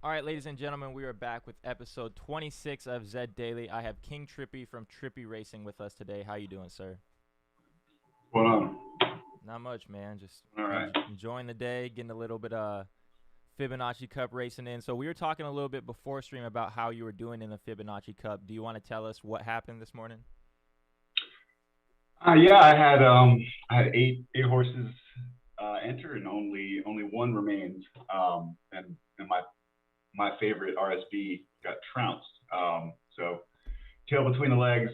All right, ladies and gentlemen, we are back with episode 26 of Zed Daily. I have King Trippy from Trippy Racing with us today. How you doing, sir? What's going on? Not much, man. Just All right. enjoying the day, getting a little bit Fibonacci Cup racing in. So we were talking a little bit before stream about how you were doing in the Fibonacci Cup. Do you want to tell us what happened this morning? Yeah, I had eight horses enter, and only one remained. And my favorite RSB got trounced. So tail between the legs,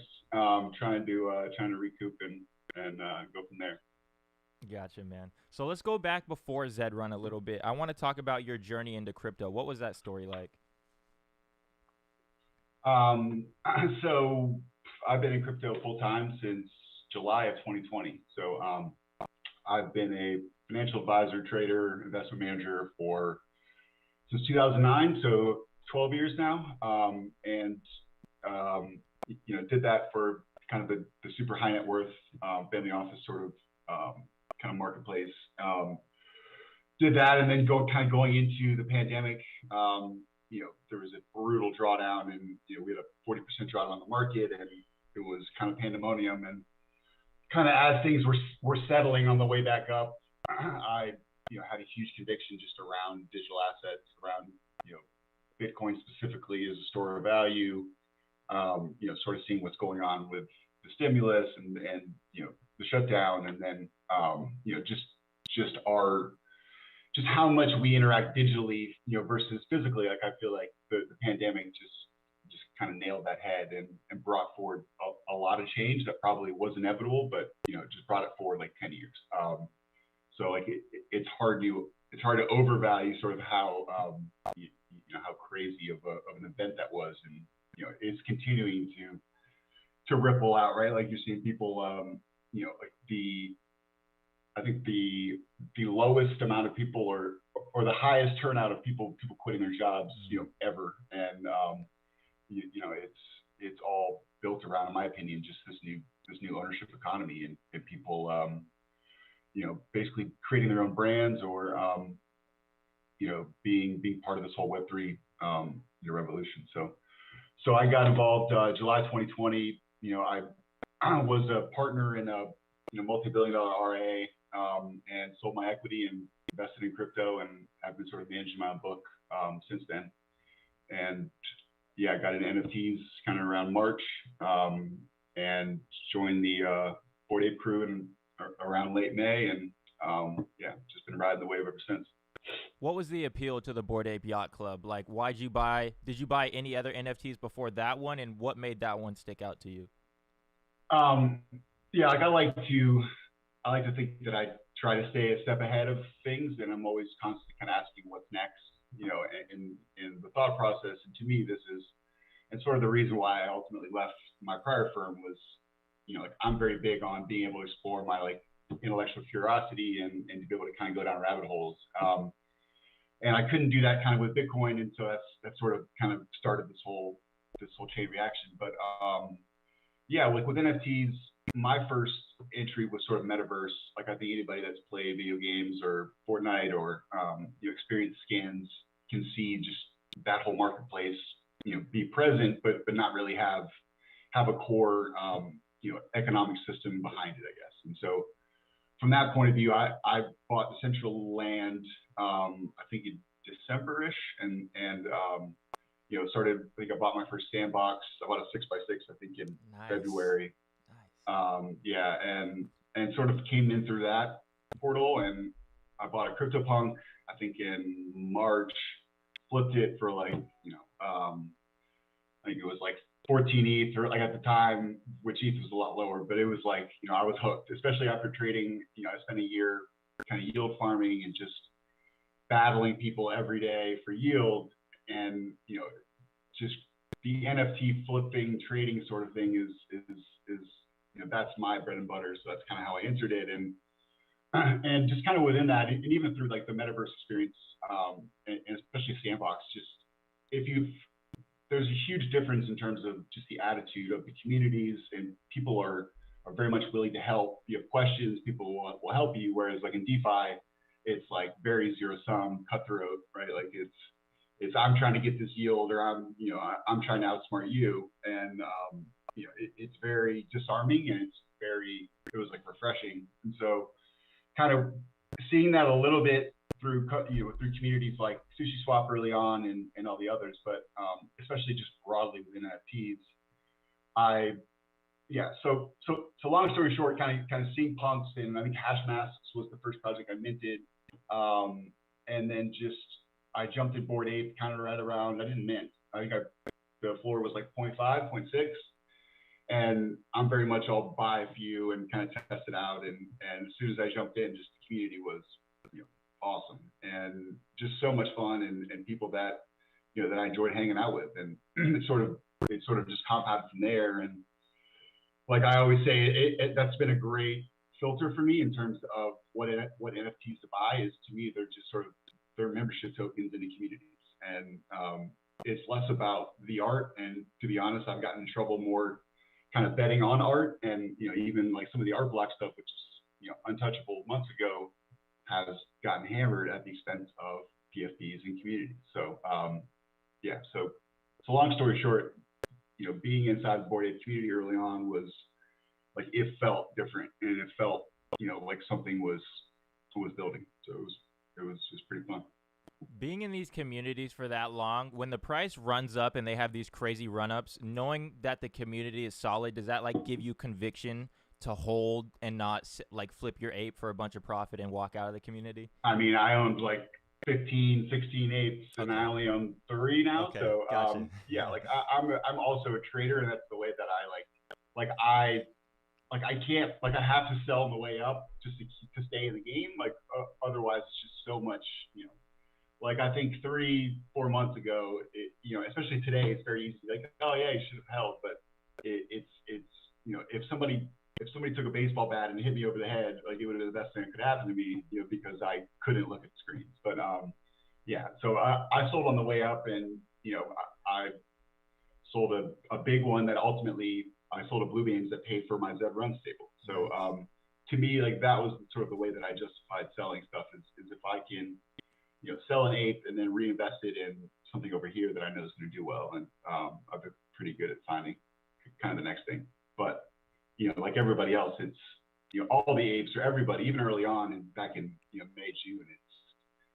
trying to recoup and go from there. Gotcha, man. So let's go back before Zed Run a little bit. I want to talk about your journey into crypto. What was that story like? So I've been in crypto full time since July of 2020. So I've been a financial advisor, trader, investment manager since 2009, so 12 years now. Did that for kind of the super high net worth family office sort of kind of marketplace. Did that, and then going into the pandemic. There was a brutal drawdown, and we had a 40% drawdown on the market, and it was kind of pandemonium. And kind of as things were settling on the way back up, I had a huge conviction just around digital assets, around Bitcoin specifically as a store of value. Sort of seeing what's going on with the stimulus and the shutdown, and then just how much we interact digitally versus physically. Like I feel like the pandemic just kind of nailed that head and brought forward a lot of change that probably was inevitable, but just brought it forward like 10 years. So like it's hard to overvalue sort of how how crazy of an event that was, and it's continuing to ripple out, right? Like you're seeing people, like I think the lowest amount of people or the highest turnout of people quitting their jobs, ever, and it's all built around, in my opinion, just this new ownership economy and people, basically creating their own brands or being part of this whole Web3 revolution. So I got involved July 2020. I was a partner in a multi-billion-dollar RA, and sold my equity and invested in crypto, and I've been sort of managing my own book since then. And yeah, I got into NFTs kind of around March, and joined the Bored Ape crew around late May, and just been riding the wave ever since. What was the appeal to the Bored Ape Yacht Club? Like, did you buy any other NFTs before that one, and what made that one stick out to you? Like I like to think that I try to stay a step ahead of things, and I'm always constantly kind of asking what's next, in the thought process. And to me, this is, and sort of the reason why I ultimately left my prior firm was, like I'm very big on being able to explore my like intellectual curiosity and to be able to kind of go down rabbit holes. And I couldn't do that kind of with Bitcoin, and so that sort of kind of started this whole chain reaction. But like with NFTs, my first entry was sort of metaverse. Like I think anybody that's played video games or Fortnite or experienced skins can see just that whole marketplace, be present, but not really have a core economic system behind it, I guess. And so from that point of view, I bought the central land, I think in December-ish, and started. I think I bought my first sandbox. I bought a 6x6, I think, in February. Nice. And sort of came in through that portal, and I bought a CryptoPunk, I think in March, flipped it for like, I think it was like 14 ETH, or like at the time, which ETH was a lot lower, but it was like, I was hooked, especially after trading. I spent a year kind of yield farming and just battling people every day for yield. And, just the NFT flipping trading sort of thing is that's my bread and butter. So that's kind of how I entered it. And just kind of within that, and even through like the metaverse experience, and especially Sandbox, just if you there's a huge difference in terms of just the attitude of the communities, and people are very much willing to help. You have questions, people will help you. Whereas like in DeFi, it's like very zero sum, cutthroat, right? Like it's I'm trying to get this yield, or I'm trying to outsmart you, and it's very disarming, and it was like refreshing. And so kind of seeing that a little bit through through communities like SushiSwap early on, and all the others, but especially just broadly within NFTs. So long story short, kind of seeing punks, and I think Hash Masks was the first project I minted, and then just I jumped in Bored Ape kind of right around. I didn't mint. I think the floor was like 0.5, 0.6, and I'm very much all buy a few and kind of test it out. And as soon as I jumped in, just the community was awesome, and just so much fun, and people that that I enjoyed hanging out with, and it sort of just compounded from there. And like I always say, that's been a great filter for me in terms of what NFTs to buy is. To me, they're just sort of they're membership tokens in the communities, and it's less about the art. And to be honest, I've gotten in trouble more kind of betting on art, and even like some of the art block stuff, which is untouchable months ago, has gotten hammered at the expense of PFPs and communities. So so long story short, being inside the Bored Ape community early on was like, it felt different, and it felt like something was building. So it was just pretty fun. Being in these communities for that long, when the price runs up and they have these crazy run-ups, knowing that the community is solid, does that like give you conviction to hold and not like flip your ape for a bunch of profit and walk out of the community? I mean, I owned like 15, 16 apes, and I only own 3 now. Okay, So gotcha. like I'm also a trader, and that's the way that I can't, like, I have to sell on the way up just to stay in the game. Like otherwise, it's just so much. Like I think 3-4 months ago, especially today, it's very easy. Like, oh yeah, you should have held, but it's if somebody took a baseball bat and hit me over the head, like, it would have been the best thing that could happen to me, because I couldn't look at the screens. But so I sold on the way up, and I sold a big one that ultimately I sold a Blue Beams that paid for my Zed Run stable. So to me, like, that was sort of the way that I justified selling stuff, is if I can sell an ape and then reinvest it in something over here that I know is going to do well. And I've been pretty good at finding kind of the next thing. But like everybody else, it's all the apes, or everybody, even early on and back in May, June,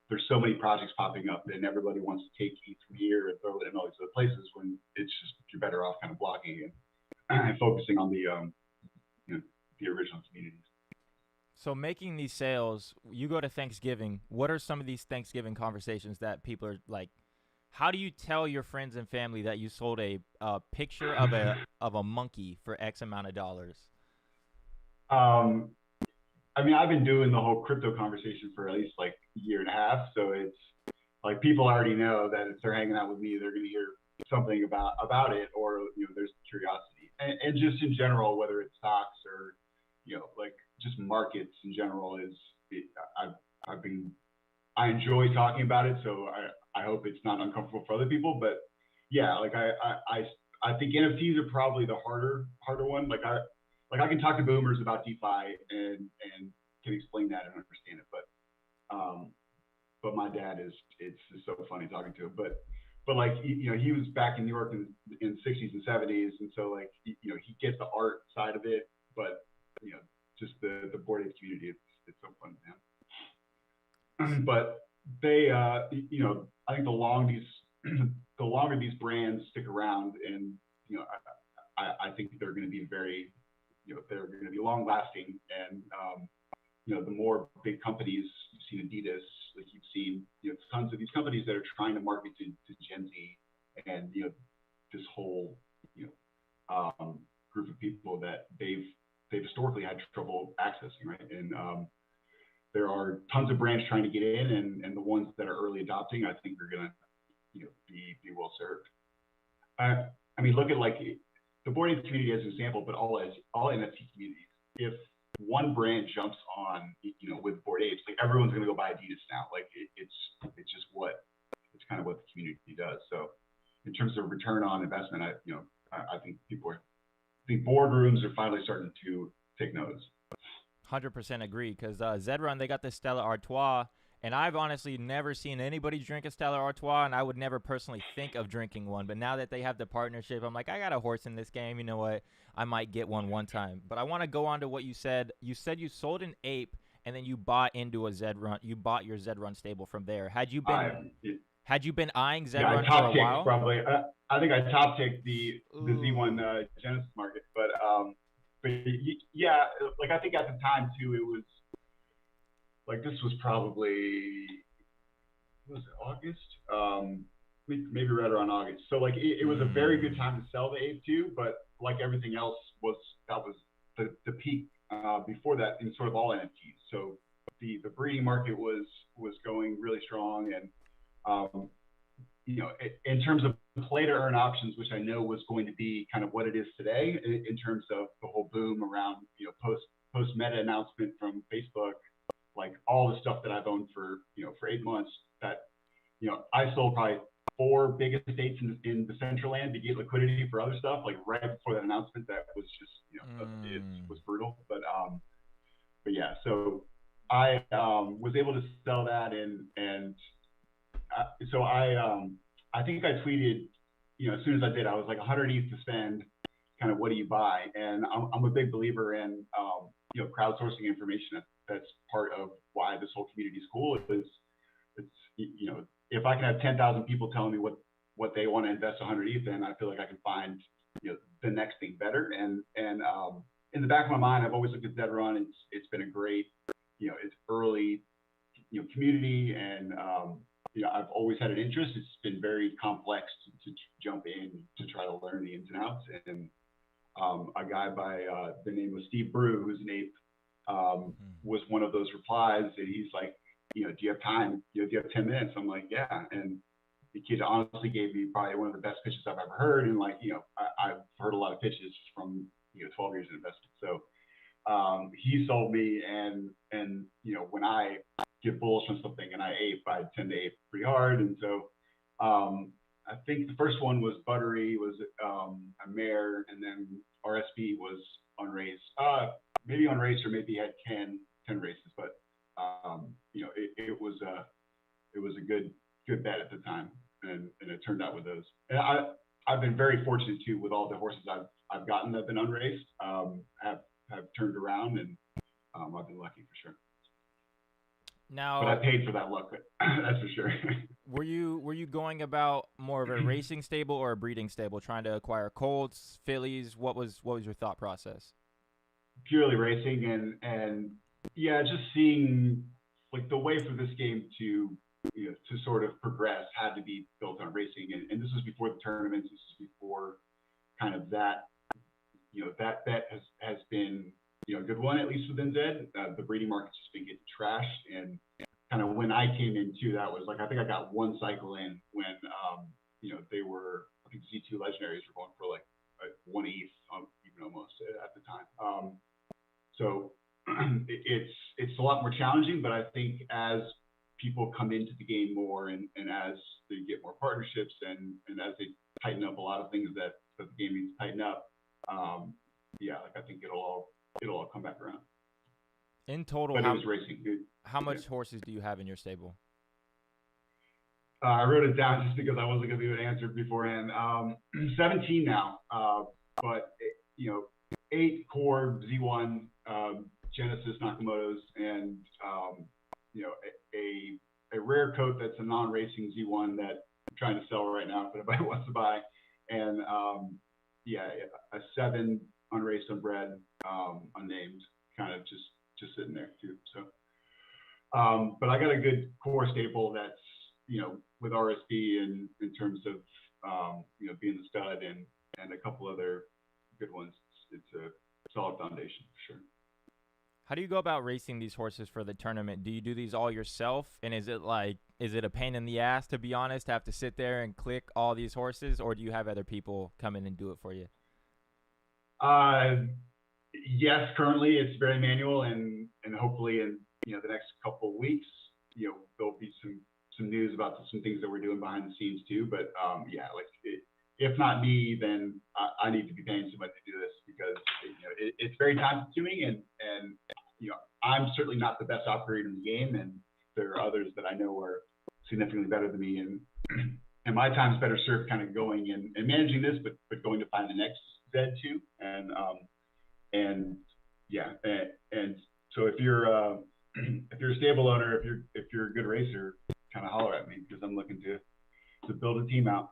there's so many projects popping up, and everybody wants to take ETH from here and throw it in all these other places, when it's just, you're better off kind of blocking and focusing on the original communities. So making these sales, you go to Thanksgiving. What are some of these Thanksgiving conversations that people are like? How do you tell your friends and family that you sold a picture of a monkey for X amount of dollars? I mean, I've been doing the whole crypto conversation for at least like a year and a half. So it's like, people already know that if they're hanging out with me, they're going to hear something about it, or there's curiosity, and just in general, whether it's stocks or like just markets in general, I enjoy talking about it. So I hope it's not uncomfortable for other people. But yeah, like I think NFTs are probably the harder one. Like I can talk to boomers about DeFi and can explain that and understand it. But my dad it's so funny talking to him. But like, he was back in New York in the 60s and 70s, and so like he gets the art side of it, but just the Bored Ape community, it's so fun, man. But they I think the longer these brands stick around, and I think they're going to be very they're going to be long lasting. And the more big companies, you've seen Adidas, like you've seen tons of these companies that are trying to market to Gen Z, and this whole, group of people that they've historically had trouble accessing, right? And there are tons of brands trying to get in, and the ones that are early adopting, I think, are gonna, be well served. I mean, look at like the board game community as an example, but all NFT communities. If one brand jumps on, with Bored Apes, like everyone's gonna go buy Adidas now. Like it's just it's kind of what the community does. So in terms of return on investment, I think boardrooms are finally starting to take notice. 100% agree, because Zed Run, they got this Stella Artois, and I've honestly never seen anybody drink a Stella Artois, and I would never personally think of drinking one. But now that they have the partnership, I'm like, I got a horse in this game. You know what? I might get one time. But I want to go on to what you said. You said you sold an ape, and then you bought into a Zed Run. You bought your Zed Run stable from there. Had you been eyeing Zed Run for a while? Probably. I think I top ticked the Z1 Genesis market, but yeah, like I think at the time too, it was like this was probably, was it August? Maybe right around August. So like it was a very good time to sell the ape too, but like everything else that was the peak before that in sort of all NFTs. So the breeding market was going really strong, and in terms of play to earn options, which I know was going to be kind of what it is today in terms of the whole boom around, post meta announcement from Facebook, like all the stuff that I've owned for 8 months, that, I sold probably 4 biggest apes in the Central Land to get liquidity for other stuff, like right before that announcement. That was just, it was brutal. But yeah, so I was able to sell that, and so I think I tweeted, as soon as I did, I was like 100 ETH to spend, kind of what do you buy? And I'm a big believer in, crowdsourcing information. That's part of why this whole community is cool. It's if I can have 10,000 people telling me what they want to invest 100 ETH in, I feel like I can find, the next thing better. And in the back of my mind, I've always looked at Zed Run. It's been a great, it's early, community, and I've always had an interest. It's been very complex to jump in to try to learn the ins and outs. And a guy by the name of Steve Brew, who's an ape, was one of those replies, and he's like, do you have time? Do you have 10 minutes? I'm like, yeah. And the kid honestly gave me probably one of the best pitches I've ever heard. And like, I've heard a lot of pitches from 12 years in investment. So he sold me, and when I get bullish on something and I tend to ape pretty hard. And so I think the first one was Buttery, was a mare, and then RSB was unraised. Maybe unraised, or maybe had 10 races, but it was a good bet at the time, and it turned out with those. And I've been very fortunate too with all the horses I've gotten that have been unraised, have turned around, and I've been lucky for sure. Now, but I paid for that luck, that's for sure. Were you going about more of a racing stable or a breeding stable, trying to acquire colts, fillies? What was your thought process? Purely racing, and yeah, just seeing like the way for this game to sort of progress had to be built on racing, and this was before the tournaments. This is before kind of that that bet has been a good one, at least within Zed. The breeding market's just been getting trashed, and kind of when I came in too, that was like, I think I got one cycle in when they were, I think Z2 Legendaries were going for like 1 ETH, even almost at the time. So it's a lot more challenging, but I think as people come into the game more, and as they get more partnerships, and as they tighten up a lot of things that the game needs to tighten up, like I think it'll all come back around. In total, but it was racing. How much horses do you have in your stable? I wrote it down just because I wasn't going to be able to answer it beforehand. 17 now, but 8 core Z1 Genesis Nakamoto's, and a rare coat that's a non-racing Z1 that I'm trying to sell right now if anybody wants to buy, and a 7 unraced, unbred, unnamed, kind of just sitting there too. So, but I got a good core stable that's with RSB, and in terms of being the stud and a couple other good ones, it's a solid foundation for sure. How do you go about racing these horses for the tournament? Do you do these all yourself? And is it a pain in the ass, to be honest, to have to sit there and click all these horses, or do you have other people come in and do it for you? Yes, currently it's very manual, and hopefully in the next couple of weeks, there'll be some news about some things that we're doing behind the scenes too. But if not me, then I need to be paying somebody to do this, because it's very time consuming, and I'm certainly not the best operator in the game, and there are others that I know are significantly better than me, and my time's better served kind of going and managing this, but going to find the next Zed too, and so if you're a stable owner, if you're a good racer, kind of holler at me, because I'm looking to build a team out.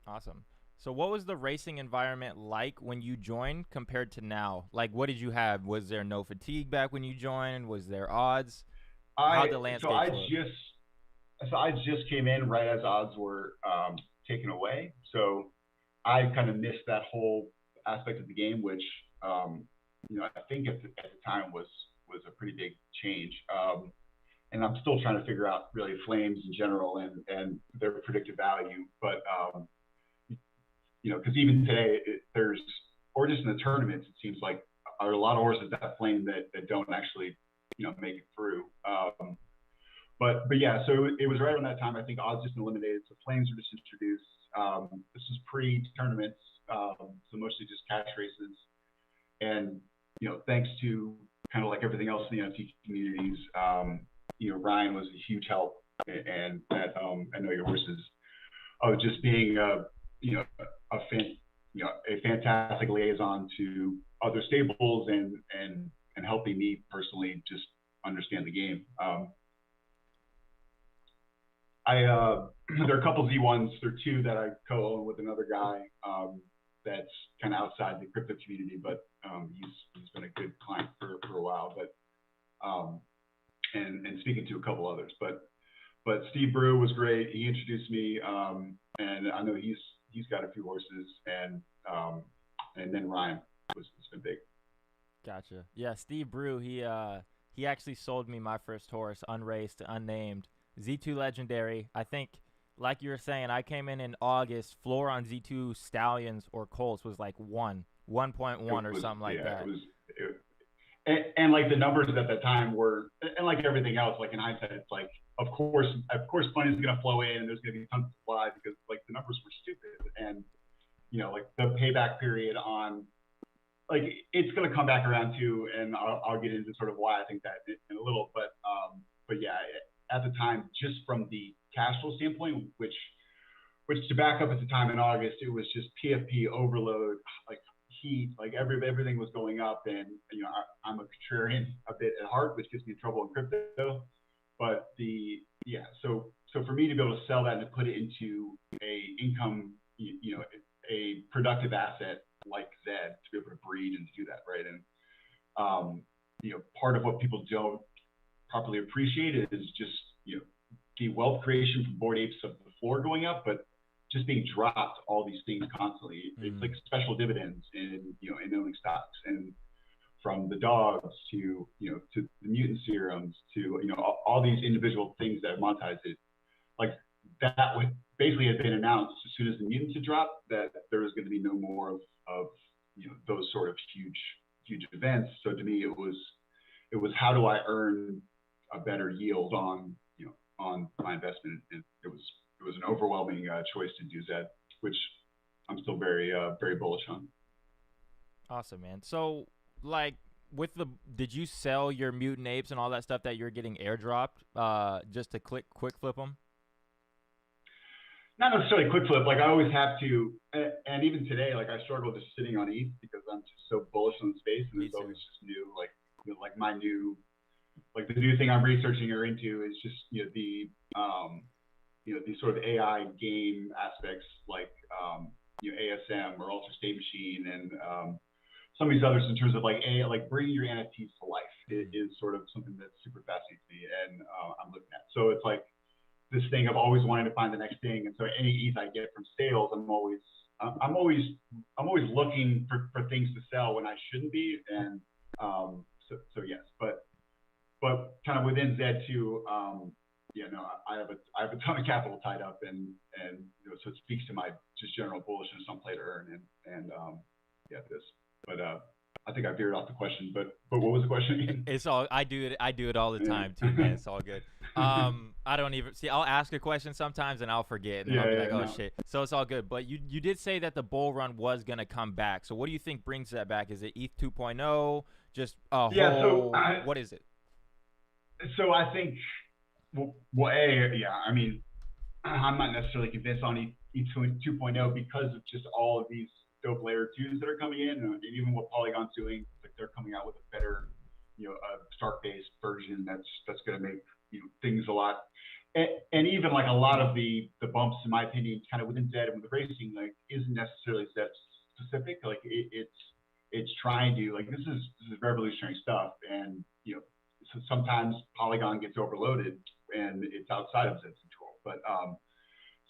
Awesome. So what was the racing environment like when you joined compared to now? Like, what did you have? Was there no fatigue back when you joined? Was there odds? How'd the landscape look? I just came in right as odds were taken away. So I kind of missed that whole aspect of the game, which I think at the time was a pretty big change. And I'm still trying to figure out really flames in general and their predictive value. But because even today or just in the tournaments, it seems like are a lot of horses that flame that don't actually make it through. But yeah, so it was right around that time. I think odds just eliminated, so flames were just introduced. This was pre-tournaments, so mostly just cash races. And thanks to kind of like everything else in the NFT communities, Ryan was a huge help, and at I Know Your Horses, of just being a fantastic liaison to other stables and helping me personally just understand the game. There are a couple Z1s. There are two that I co-own with another guy that's kind of outside the crypto community, but he's been a good client for a while. But and speaking to a couple others, but Steve Brew was great. He introduced me, and I know he's got a few horses, and then Ryan has been big. Gotcha. Yeah, Steve Brew, he actually sold me my first horse, unraced, unnamed, Z2 Legendary. I think, like you were saying, I came in August. Floor on Z2 Stallions or Colts was like 1.1 or something like that. And like the numbers at that time were, and like everything else, like in hindsight, it's like, of course, money is going to flow in, and there's going to be tons of supply, because like the numbers were stupid, and like the payback period on, like, it's going to come back around too, and I'll get into sort of why I think that in a little, but yeah, at the time, just from the cash flow standpoint, which to back up at the time in August, it was just PFP overload, like heat, like everything was going up, and I'm a contrarian a bit at heart, which gets me in trouble in crypto. But so for me to be able to sell that and to put it into a income, a productive asset like Zed, to be able to breed and to do that, right? And part of what people don't properly appreciate is just the wealth creation from Bored Apes of the floor going up, but just being dropped all these things constantly. It's like special dividends in owning stocks, and from the dogs to to the mutant serums to all these individual things that have monetized it. Like that would basically have been announced as soon as the mutants had dropped, that there was going to be no more of those sort of huge events. So to me, it was how do I earn a better yield on my investment, and it was an overwhelming choice to do Zed, which I'm still very bullish on. Awesome, man. So like did you sell your mutant apes and all that stuff that you're getting airdropped just to quick flip them? Not necessarily quick flip. Like I always have to, and even today, like I struggle just sitting on ETH because I'm just so bullish on the space, and there's always just new, like my new, like the new thing I'm researching or into is just these sort of AI game aspects, like ASM or Ultra State Machine, and some of these others in terms of like bringing your NFTs to life is sort of something that super fascinates me, and I'm looking at. So it's like this thing of always wanting to find the next thing, and so any ETH I get from sales, I'm always looking for things to sell when I shouldn't be, and so yes, but kind of within Zed too, I have a ton of capital tied up, and so it speaks to my just general bullishness on play to earn, and this, but I think I veered off the question, but what was the question again? It's all I do it all the time too, man. It's all good. I don't even see. I'll ask a question sometimes and I'll forget, and then I'll be like, oh shit. So it's all good. But you did say that the bull run was gonna come back. So what do you think brings that back? Is it ETH 2.0? Just what is it? So I think, I'm not necessarily convinced on ETH 2.0 because of just all of these dope layer 2s that are coming in, and even what Polygon's doing, like they're coming out with a better, a Stark-based version that's going to make things a lot, and even like a lot of the bumps, in my opinion, kind of within Zed and with the racing, like isn't necessarily Zed specific. Like it's trying to, like, this is revolutionary stuff, and so sometimes Polygon gets overloaded and it's outside of Zed's control. But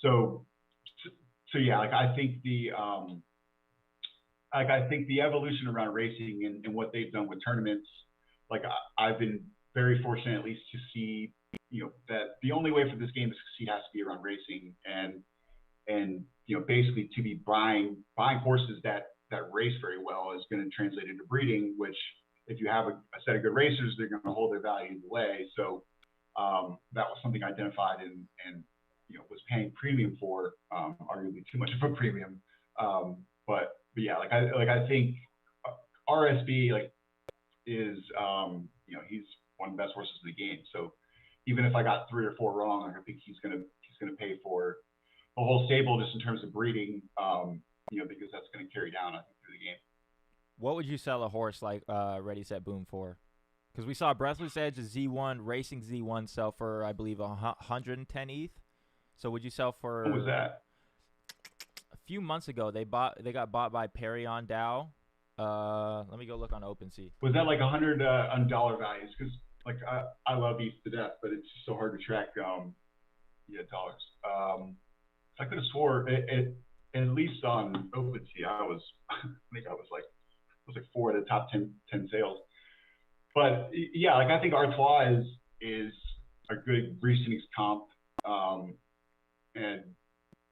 so yeah, like I think the evolution around racing and what they've done with tournaments, like I've been very fortunate at least to see, that the only way for this game to succeed has to be around racing, and basically to be buying horses that race very well is going to translate into breeding, which if you have a set of good racers, they're going to hold their value in the way. So that was something I identified and was paying premium for, arguably too much of a premium. But yeah, I think RSB is he's one of the best horses in the game. So even if I got 3 or 4 wrong, I think he's gonna pay for the whole stable just in terms of breeding, because that's gonna carry down, I think, through the game. What would you sell a horse like Ready Set Boom for? Because we saw Breathless Edge Z1 Racing Z1 sell for, I believe, 110 ETH. So would you sell for? What was that? A few months ago, they got bought by Perion DAO. Let me go look on OpenSea. Was that like 100 on dollar values? Because I love ETH to death, but it's just so hard to track dollars. I could have swore at least on OpenSea, I think I was like 4 of the top 10 sales. But yeah, I think Artois is a good recent comp, and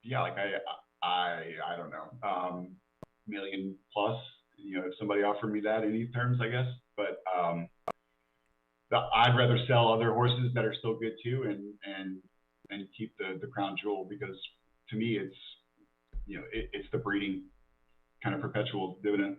yeah, I don't know, million plus. If somebody offered me that in ETH terms, I guess. But I'd rather sell other horses that are still good too, and keep the crown jewel, because to me it's it's the breeding kind of perpetual dividend.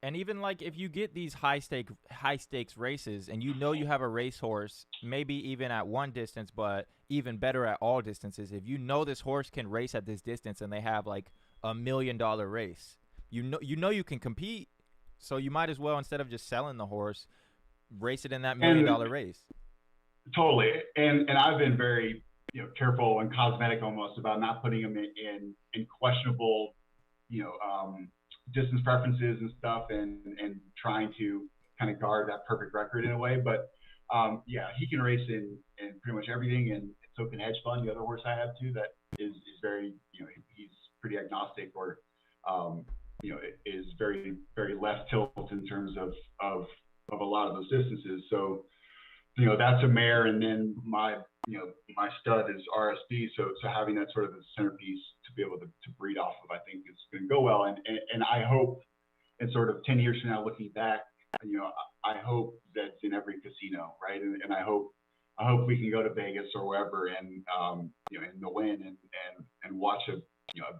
And even if you get these high stakes races, and you have a racehorse, maybe even at one distance, but even better at all distances, if this horse can race at this distance and they have like $1 million race, you can compete, so you might as well, instead of just selling the horse, race it in that $1 million race. Totally, and I've been very careful and cosmetic almost about not putting them in questionable distance preferences and stuff, and trying to kind of guard that perfect record in a way. But yeah, he can race in pretty much everything, and so can Hedge Fund, the other horse I have too, that is very, he's pretty agnostic, or is very, very left tilt in terms of a lot of those distances. So that's a mare, and then my stud is RSB. So having that sort of the centerpiece to be able to breed off of, I think is going to go well. And I hope, in sort of 10 years from now, looking back, I hope that's in every casino, right? And I hope we can go to Vegas or wherever, and in the win and watch a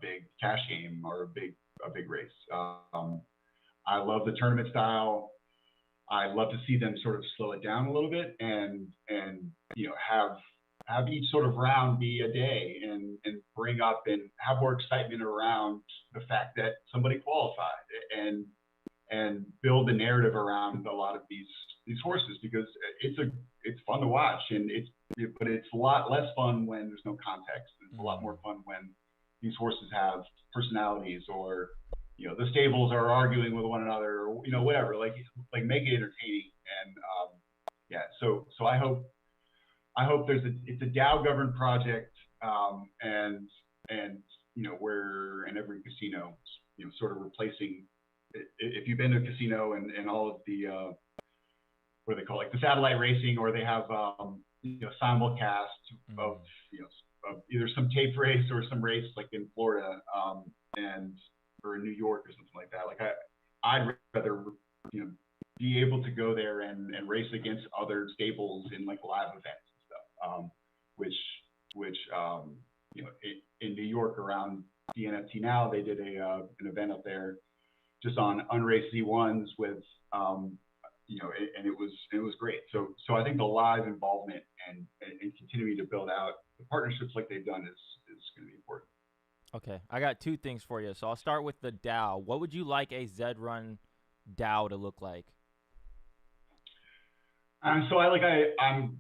big cash game or a big race. I love the tournament style. I'd love to see them sort of slow it down a little bit, and have each sort of round be a day, and bring up and have more excitement around the fact that somebody qualified, and build a narrative around a lot of these horses, because it's fun to watch, but it's a lot less fun when there's no context. It's a lot more fun when these horses have personalities, or the stables are arguing with one another, or whatever, like make it entertaining. And yeah, so I hope I hope it's a DAO governed project, and where in every casino, sort of replacing. If you've been to a casino and all of the what do they call it, like the satellite racing, or they have simulcast of of either some tape race or some race like in Florida, and or in New York or something like that. Like I'd rather be able to go there and race against other stables in like live events and stuff, which in New York around the NFT now, they did an event up there just on unraced Z1s with and it was great. So I think the live involvement and continuing to build out the partnerships like they've done is going to be important. Okay, I got two things for you. So I'll start with the DAO. What would you like a Zed Run DAO to look like? So I'm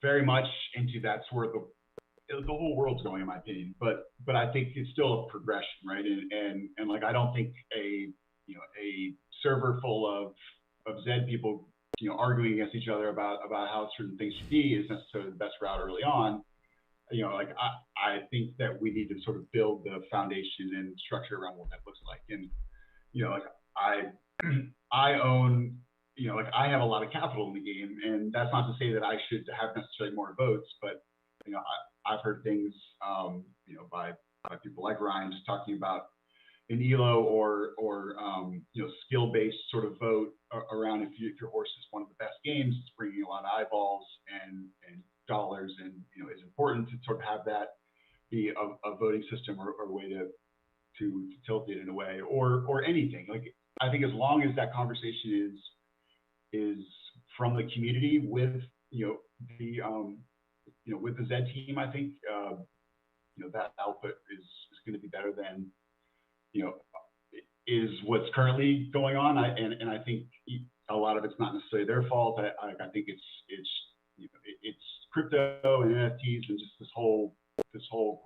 very much into that's where the whole world's going, in my opinion. But I think it's still a progression, right? And like I don't think a server full of Zed people arguing against each other about how certain things should be is necessarily the best route early on. Like I think that we need to sort of build the foundation and structure around what that looks like. And like I own like I have a lot of capital in the game, and that's not to say that I should have necessarily more votes, but I've heard things by people like Ryan just talking about an ELO or skill-based sort of vote around if your horse is one of the best games, it's bringing a lot of eyeballs and dollars, and it's important to sort of have that be a voting system or a way to tilt it in a way, or anything. Like I think as long as that conversation is from the community with with the Zed team, I think that output is going to be better than is what's currently going on. And I think a lot of it's not necessarily their fault. I think it's crypto and NFTs, and just this whole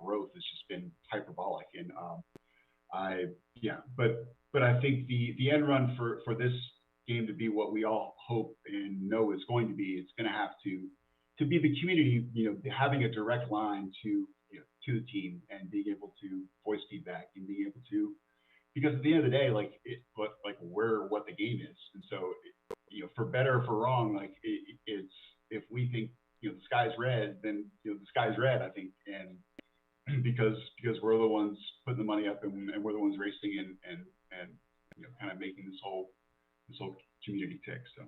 growth has just been hyperbolic. And but I think the end run for this game to be what we all hope and know it's going to be, it's going to have to be the community, having a direct line to the team and being able to voice feedback and being able to, because at the end of the day, we're what the game is. And so, for better or for wrong, like it's, if we think, the sky's red, then, the sky's red, I think. And because we're the ones putting the money up, and we're the ones racing and kind of making this whole community tick. So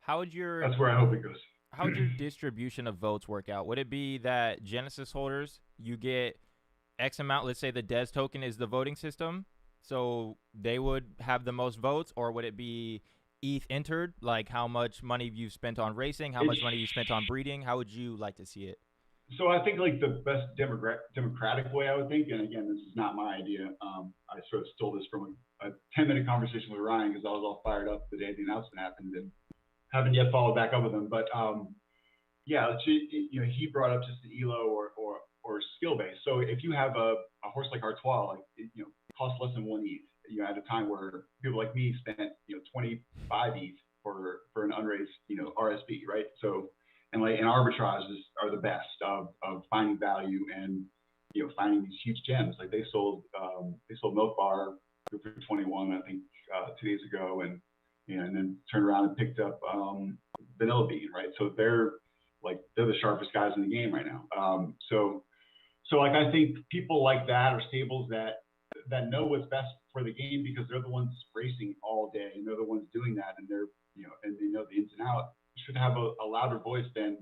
that's where I hope it goes. How would your distribution of votes work out? Would it be that Genesis holders, you get X amount, let's say the DES token is the voting system, so they would have the most votes, or would it be ETH entered, like how much money you've spent on racing, how much money you spent on breeding? How would you like to see it? So I think like the best democratic way, I would think, and again, this is not my idea. I sort of stole this from a 10-minute conversation with Ryan because I was all fired up the day the announcement happened, and haven't yet followed back up with him. But he brought up just the ELO or skill base. So if you have a horse like Artois, like costs less than 1 ETH, at a time where people like me spent 25 ETH for an unraised RSB, right? So and arbitrages are the best of finding value and finding these huge gems. Like they sold Milk Bar for 21, I think 2 days ago, and then turned around and picked up Vanilla Bean, right? So they're the sharpest guys in the game right now. So like I think people like that, or stables that know what's best for the game, because they're the ones racing all day and they're the ones doing that, and they're and they know the ins and outs, should have a louder voice than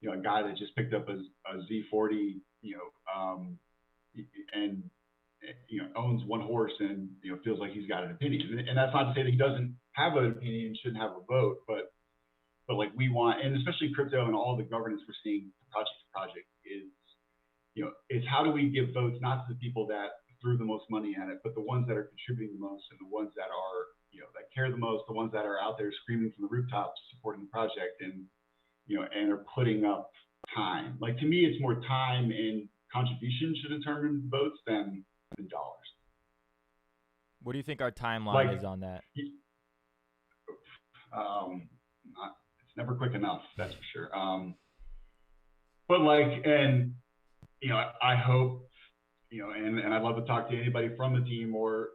a guy that just picked up a Z40 and owns one horse and feels like he's got an opinion. And that's not to say that he doesn't have an opinion and shouldn't have a vote, but like we want, and especially crypto and all the governance we're seeing project to project is it's how do we give votes not to the people that threw the most money at it, but the ones that are contributing the most, and the ones that are that care the most, the ones that are out there screaming from the rooftops supporting the project, and and are putting up time. Like to me, it's more time and contribution should determine votes than dollars. What do you think our timeline is on that? It's never quick enough, that's for sure. but like, and I hope, and I'd love to talk to anybody from the team or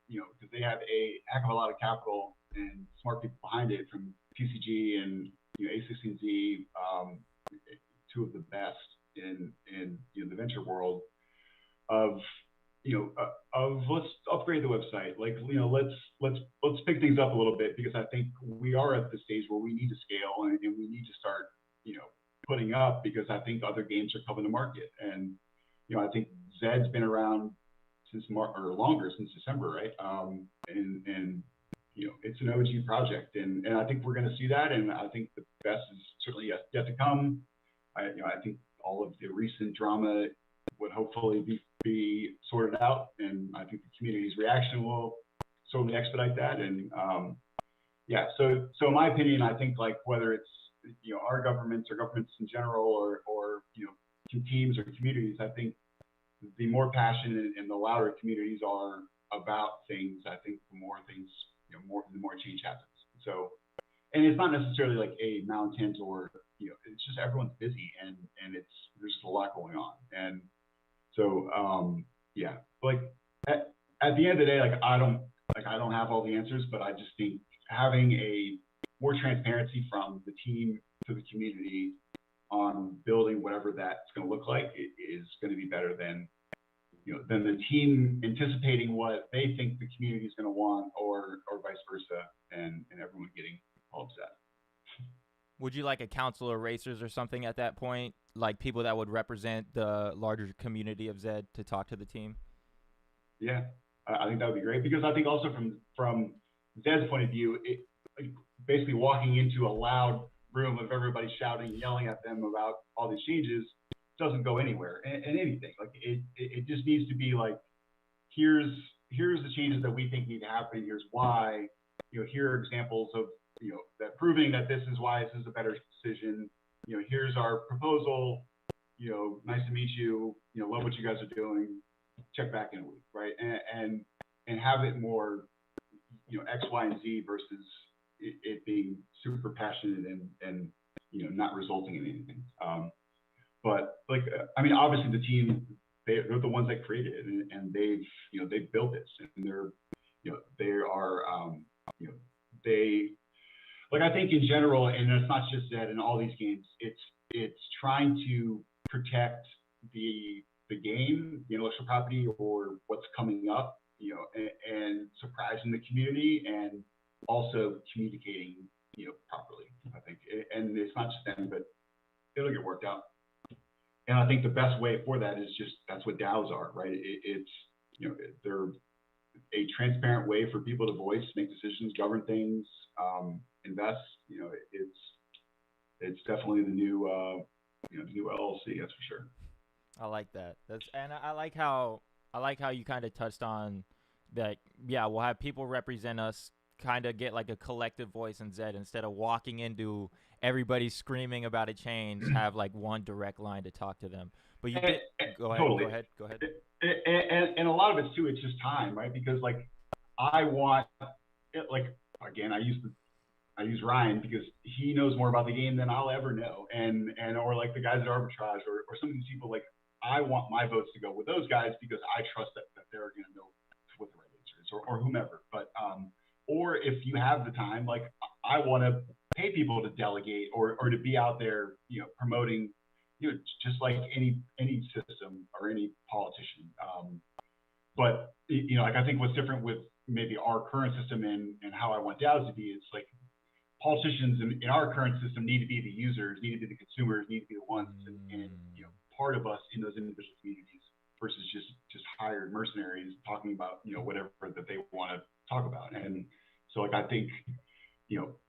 because they have a heck of a lot of capital and smart people behind it from PCG and A16Z, two of the best in the venture world of let's upgrade the website. Like, let's pick things up a little bit because I think we are at the stage where we need to scale and we need to start, putting up because I think other games are coming to market. And, I think Zed's been around since or longer, since December, right? And it's an OG project, and I think we're going to see that. And I think the best is certainly yet to come. I think all of the recent drama would hopefully be sorted out, and I think the community's reaction will certainly expedite that. And so in my opinion, I think like whether it's our governments or governments in general, or teams or communities, I think the more passionate and the louder communities are about things, I think the more things, the more change happens. So, and it's not necessarily like a malcontent or it's just everyone's busy and there's just a lot going on. And so like at the end of the day, like I don't have all the answers, but I just think having a more transparency from the team to the community on building whatever that's going to look like is going to be better than the team anticipating what they think the community is going to want, or vice versa, and everyone getting all upset. Would you like a council of racers or something at that point, like people that would represent the larger community of Zed to talk to the team? Yeah, I think that would be great because I think also from Zed's point of view, basically walking into a loud room of everybody shouting, yelling at them about all these changes doesn't go anywhere and anything. Like it just needs to be like, here's the changes that we think need to happen. Here's why. Here are examples of that proving that this is why this is a better decision. Here's our proposal. Nice to meet you. Love what you guys are doing. Check back in a week, right? And have it more X, Y, and Z versus it being super passionate and not resulting in anything. But like, I mean, obviously the team, they're the ones that created it, and they've built this, and they are like, I think in general, and it's not just that in all these games, it's trying to protect the game, the intellectual property, or what's coming up, and surprising the community, and also communicating, properly. I think, and it's not just them, but it'll get worked out. And I think the best way for that is just, that's what DAOs are, right? It's they're a transparent way for people to voice, make decisions, govern things, invest. It's definitely the new new LLC, that's for sure. I like that. I like how you kind of touched on that. Yeah, we'll have people represent us, kind of get like a collective voice in Zed instead of walking into everybody screaming about a change. Have like one direct line to talk to them. But you did go ahead. Totally. Go ahead. And a lot of it's too, it's just time, right? Because like I want it, like, again, I use Ryan because he knows more about the game than I'll ever know, and or like the guys at Arbitrage or some of these people. Like, I want my votes to go with those guys because I trust that they're going to know what the right answer is, or whomever. But or if you have the time, like I want to pay people to delegate or to be out there, promoting, just like any system or any politician. But like, I think what's different with maybe our current system and how I want DAOs to be, it's like politicians in our current system need to be the users, need to be the consumers, need to be the ones and part of us in those individual communities versus just hired mercenaries talking about whatever that they want to talk about. And so like, I think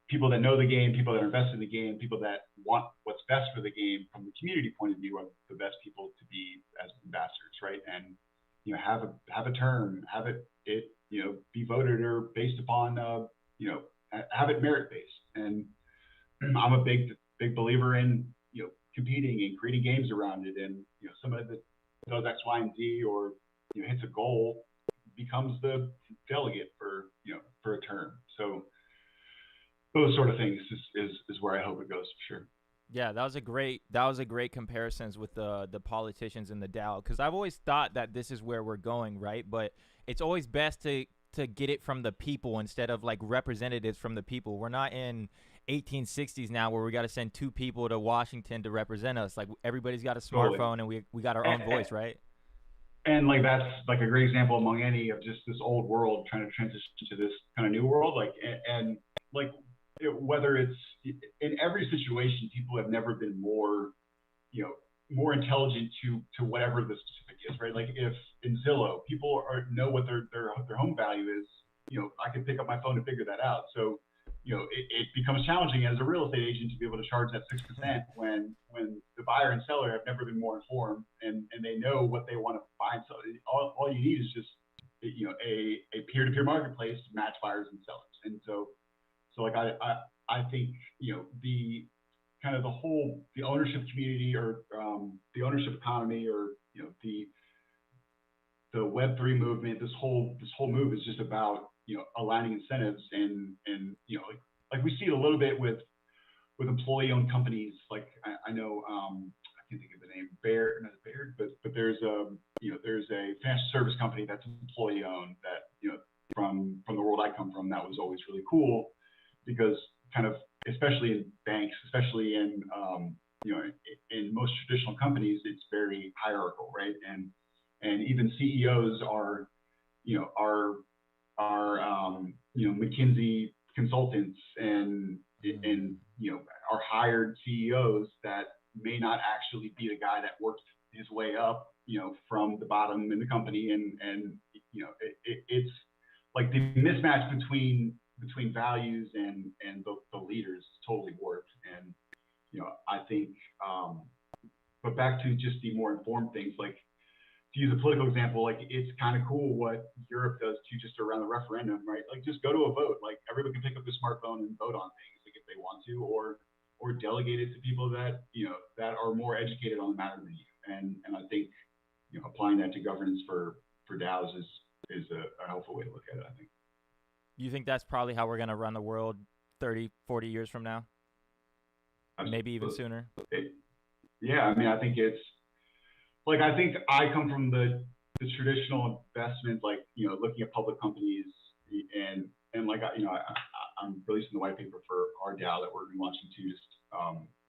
people that know the game, people that are invested in the game, people that want what's best for the game from the community point of view are the best people to be as ambassadors, right? And have a term, have it be voted or based upon have it merit based. And I'm a big believer in competing and creating games around it. And somebody that does X, Y, and Z or hits a goal becomes the delegate for a term. So those sort of things is where I hope it goes, for sure. Yeah, that was a great comparisons with the politicians and the DAO, because I've always thought that this is where we're going, right? But it's always best to get it from the people instead of like representatives from the people. We're not in 1860s now where we got to send two people to Washington to represent us. Like everybody's got a Totally. smartphone and we got our And, own voice, right? and like that's like a great example among any of just this old world trying to transition to this kind of new world. Like and like whether it's in every situation, people have never been more, you know, more intelligent to whatever the specific is, right? Like if in Zillow, people know what their home value is, you know, I can pick up my phone and figure that out. So, you know, it becomes challenging as a real estate agent to be able to charge that 6% when the buyer and seller have never been more informed and they know what they want to buy. So all you need is just, you know, a peer-to-peer marketplace to match buyers and sellers. And so like I think, you know, the kind of the ownership community or the ownership economy or, you know, the Web3 movement, this whole move is just about, you know, aligning incentives and you know, like we see it a little bit with employee owned companies. Like I know I can't think of the name, not Baird, but there's a, you know, there's a financial service company that's employee owned that, you know, from the world I come from, that was always really cool because kind of, especially in banks, especially in you know, in most traditional companies, it's very hierarchical, right? And even CEOs are, you know, you know, McKinsey consultants and you know, are hired CEOs that may not actually be the guy that worked his way up, you know, from the bottom in the company, and you know, it's like the mismatch between values and the leaders totally worked. And you know, I think, but back to just the more informed things, like to use a political example, like it's kind of cool what Europe does to just around the referendum, right? Like just go to a vote. Like everybody can pick up their smartphone and vote on things, like if they want to, or delegate it to people that, you know, that are more educated on the matter than you. And I think, you know, applying that to governance for DAOs is a helpful way to look at it, I think. You think that's probably how we're gonna run the world 30, 40 years from now? Maybe even Absolutely. sooner. It, yeah, I mean, I think it's like I think I come from the traditional investment, like, you know, looking at public companies and like you know, I'm releasing the white paper for our DAO that we're launching to just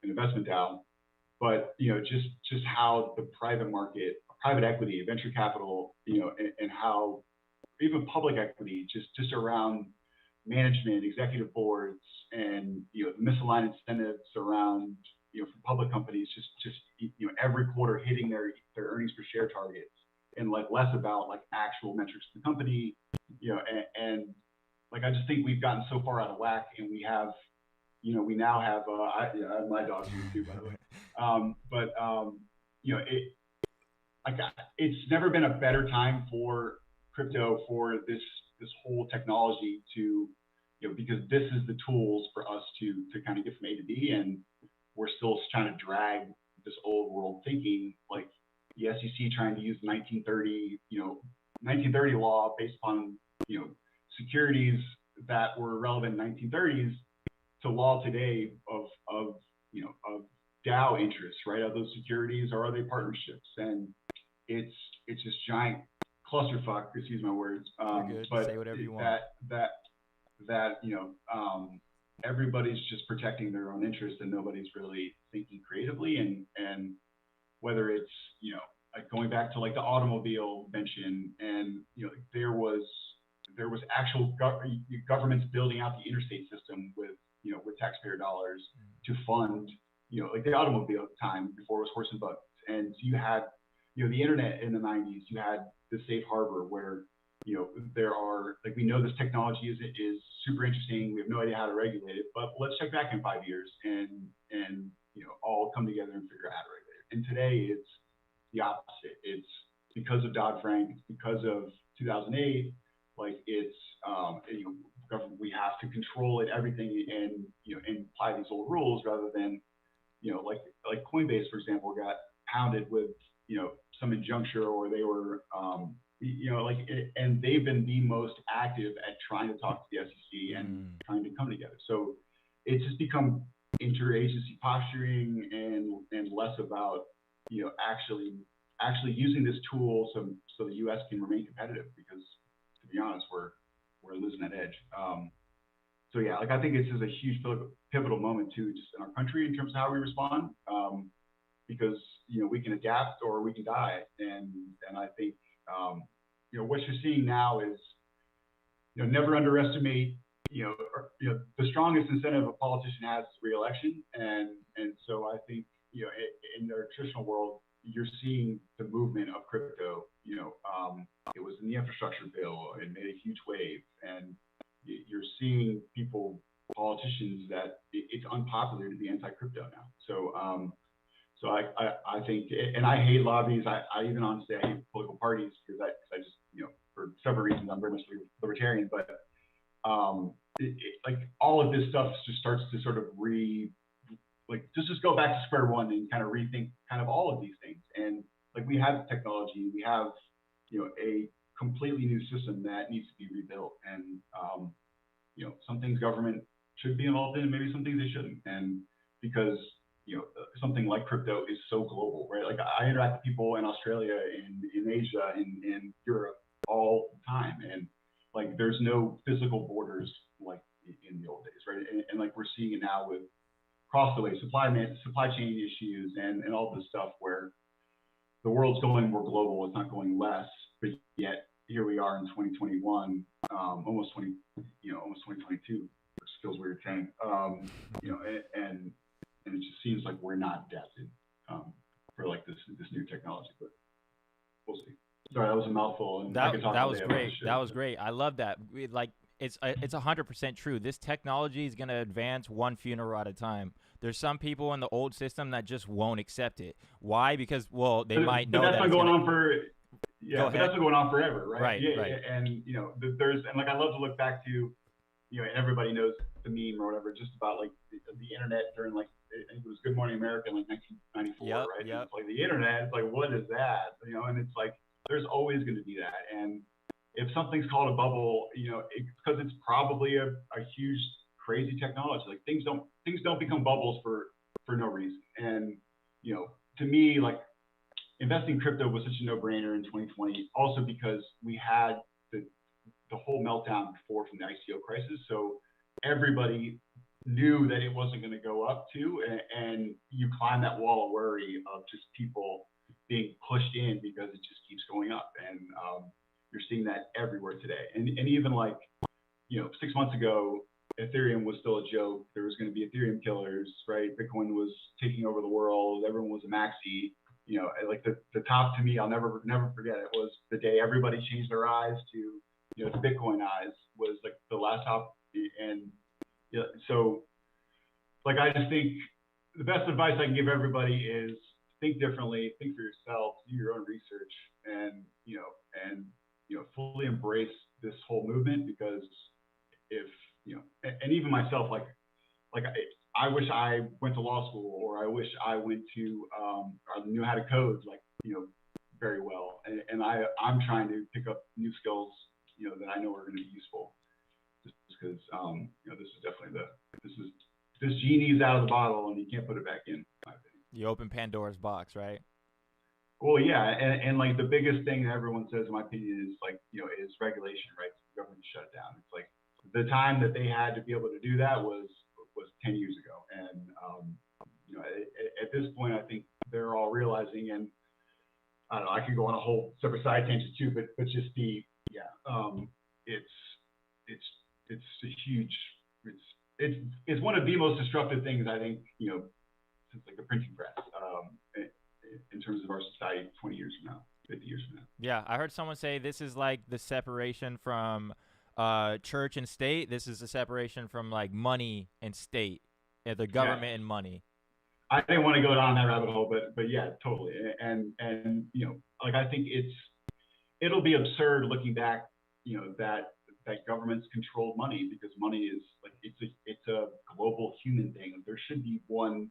an investment DAO, but you know, just how the private market, private equity, venture capital, you know, and how even public equity, just around management, executive boards, and you know, misaligned incentives around, you know, for public companies, just you know, every quarter hitting their earnings per share targets, and like less about like actual metrics of the company, you know, and like I just think we've gotten so far out of whack, and we have, you know, we now have I have my dogs here too, by the way, but you know, like it's never been a better time for crypto, for this whole technology to, you know, because this is the tools for us to kind of get from A to B, and we're still trying to drag this old world thinking, like the SEC trying to use 1930, you know, 1930 law based upon, you know, securities that were relevant in 1930s to law today of you know, of DAO interests, right? Are those securities or are they partnerships? And it's it's this giant clusterfuck, excuse my words, You're good. Say but whatever you want. that you know, everybody's just protecting their own interest and nobody's really thinking creatively, and whether it's, you know, like going back to like the automobile mention, and you know, there was actual governments building out the interstate system with, you know, with taxpayer dollars to fund, you know, like the automobile time before it was horse and buggies. And so you had, you know, the internet in the 90s, you had the safe harbor where, you know, there are, like, we know this technology is super interesting, we have no idea how to regulate it, but let's check back in 5 years and you know, all come together and figure out how to regulate it. And today it's the opposite. It's because of Dodd-Frank, it's because of 2008, like it's you know, government, we have to control it, everything, and you know, and apply these old rules rather than, you know, like Coinbase, for example, got pounded with, you know, some injuncture, or they were, you know, like, and they've been the most active at trying to talk to the SEC and trying to come together. So it's just become interagency posturing and less about, actually using this tool so the U.S. can remain competitive, because to be honest, we're losing that edge. So yeah, like I think this is a huge pivotal moment too, just in our country in terms of how we respond, because we can adapt or we can die, and I think what you're seeing now is never underestimate the strongest incentive a politician has is re-election, and so I think in the traditional world you're seeing the movement of crypto. It was in the infrastructure bill, it made a huge wave, and you're seeing politicians that it's unpopular to be anti-crypto now. So I think, and I hate lobbies. I even honestly I hate political parties because I just for several reasons I'm very much libertarian, but like all of this stuff just starts to sort of just go back to square one and kind of rethink kind of all of these things. And like we have technology, we have a completely new system that needs to be rebuilt, and some things government should be involved in, and maybe some things they shouldn't. And because something like crypto is so global, right? Like I interact with people in Australia, in Asia, in Europe all the time, and like there's no physical borders like in the old days, right? And like we're seeing it now with across the way supply chain issues and all this stuff where the world's going more global, it's not going less, but yet here we are in 2021, almost 2022, which feels weird saying, and it just seems like we're not adapted for like this new technology, but we'll see. Sorry, that was a mouthful. And that was great. That was great. I love that. It's 100% true. This technology is going to advance one funeral at a time. There's some people in the old system that just won't accept it. Why? Because they might know that's that been going on for but that's been going on forever, right? Right. Yeah, right. And there's like I love to look back to and everybody knows the meme or whatever, just about like the internet during like I think it was Good Morning America in like 1994, right? Yep. It's like the internet. It's like, what is that? And it's like there's always going to be that. And if something's called a bubble, because it's probably a huge, crazy technology. Like things don't become bubbles for no reason. And to me, like investing in crypto was such a no-brainer in 2020. Also because we had the whole meltdown before from the ICO crisis, so everybody knew that it wasn't going to go up too, and you climb that wall of worry of just people being pushed in because it just keeps going up, and you're seeing that everywhere today. And even like 6 months ago, Ethereum was still a joke. There was going to be Ethereum killers, right? Bitcoin was taking over the world. Everyone was a maxi. Like the top to me, I'll never forget it, was the day everybody changed their eyes to the Bitcoin eyes, was like the last top. And so like I just think the best advice I can give everybody is think differently, think for yourself, do your own research, and fully embrace this whole movement, because if and even myself, like I wish I went to law school, or I wish I went to or knew how to code like very well, and I'm trying to pick up new skills that I know are going to be useful, just because this is definitely this genie's out of the bottle and you can't put it back in, my opinion. You open Pandora's box, right? Well, yeah, and like the biggest thing that everyone says, in my opinion, is like is regulation, right? The government shut it down. It's like the time that they had to be able to do that was 10 years ago, and at this point, I think they're all realizing, and I don't know, I could go on a whole separate side tangent too, but just it's a huge, it's one of the most disruptive things, I think, since like the printing press, in terms of our society 20 years from now, 50 years from now. Yeah, I heard someone say this is like the separation from church and state. This is the separation from like money and state, the government and money. I didn't want to go down that rabbit hole, but yeah, totally. And like I think it'll be absurd looking back, that governments control money, because money is like it's a global human thing. There should be one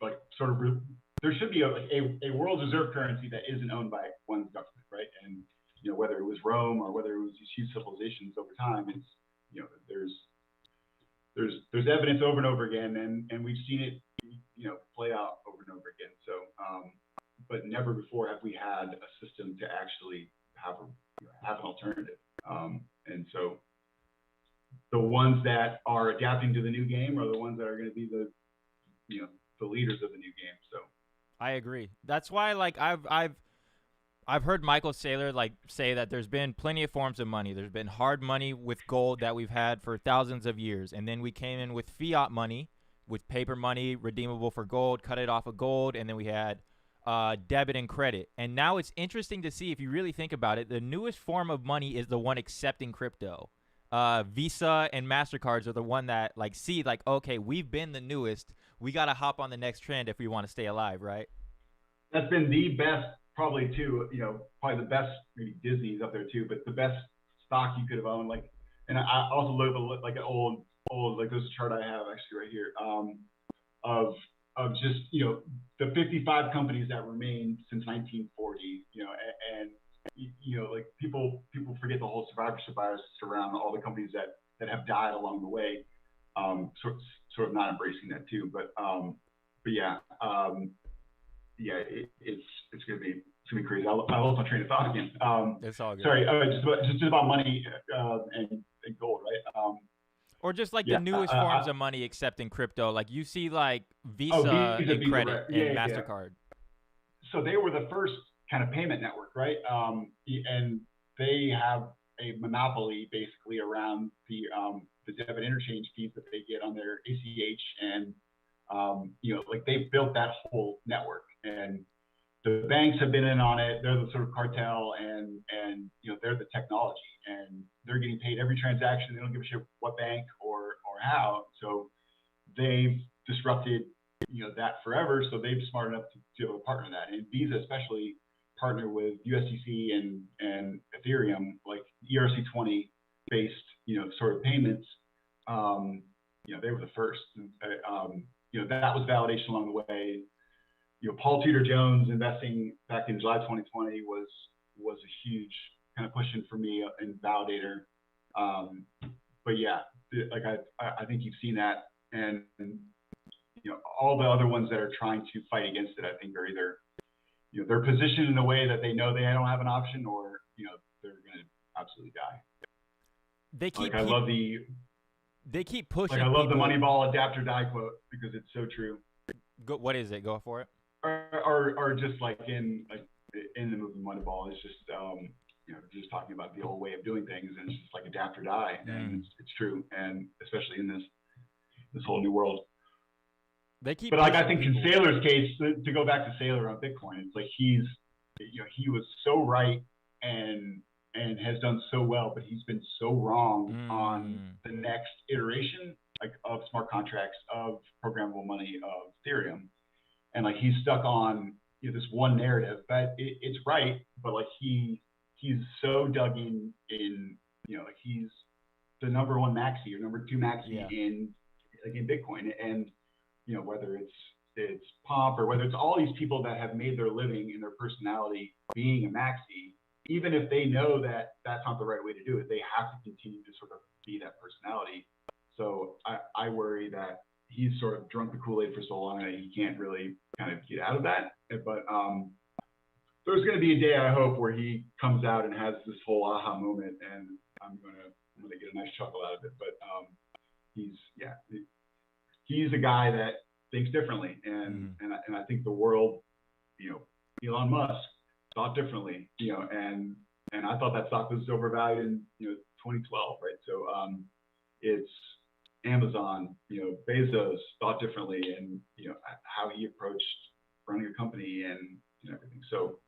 like sort of there should be a world reserve currency that isn't owned by one government, right? And whether it was Rome or whether it was these huge civilizations over time, it's there's there's evidence over and over again, and we've seen it, play out over and over again. So, but never before have we had a system to actually have an alternative. And so the ones that are adapting to the new game are the ones that are going to be the leaders of the new game. So I agree. That's why, like, I've heard Michael Saylor say that there's been plenty of forms of money. There's been hard money with gold that we've had for thousands of years, and then we came in with fiat money, with paper money redeemable for gold, cut it off of gold, and then we had debit and credit. And now it's interesting to see, if you really think about it, the newest form of money is the one accepting crypto. Visa and MasterCards are the one that see okay, we've been the newest. We got to hop on the next trend if we want to stay alive, right? That's been the best, probably too, probably the best, maybe Disney's up there too, but the best stock you could have owned. And I also look at an old, this chart I have actually right here, of just, the 55 companies that remained since 1940, and people forget the whole survivorship bias around all the companies that have died along the way, sort of not embracing that too. But yeah, it's gonna be crazy. I lost my train of thought again. It's all good. Sorry, just about money and gold, right? Or just the newest forms of money accepting crypto. Like you see Visa and credit and MasterCard. So they were the first kind of payment network, right? And they have a monopoly basically around the debit interchange fees that they get on their ACH, and they built that whole network, and the banks have been in on it. They're the sort of cartel, and they're the technology, and they're getting paid every transaction. They don't give a shit what bank or how. So they've disrupted that forever. So they've smart enough to be able to partner that, and Visa especially partner with USDC and Ethereum, like ERC20 based sort of payments. They were the first. That was validation along the way. Paul Tudor Jones investing back in July 2020 was a huge kind of pushing for me and validator. But yeah, I think you've seen that, and all the other ones that are trying to fight against it, I think are either they're positioned in a way that they know they don't have an option, or they're going to absolutely die. They keep pushing. I love the Moneyball adapt or die quote because it's so true. What is it? Go for it. Or just in the movie Moneyball, it's just just talking about the old way of doing things, and it's just like adapt or die, and it's true, and especially in this whole new world. They keep. But I think in Saylor's case, to go back to Saylor on Bitcoin, it's like he was so right and has done so well, but he's been so wrong on the next iteration of smart contracts, of programmable money, of Ethereum, and he's stuck on this one narrative. But it's right, but he's so dug in he's the number one maxi or number two maxi in Bitcoin, and whether it's Pomp or whether it's all these people that have made their living in their personality being a maxi, even if they know that that's not the right way to do it, they have to continue to sort of be that personality. So I worry that he's sort of drunk the Kool-Aid for so long that he can't really kind of get out of that. But there's going to be a day, I hope, where he comes out and has this whole aha moment, and I'm gonna get a nice chuckle out of it. But he's a guy that thinks differently, and I think the world, Elon Musk thought differently, and I thought that stock was overvalued in 2012, right? So it's Amazon, Bezos thought differently, and how he approached running a company and everything. So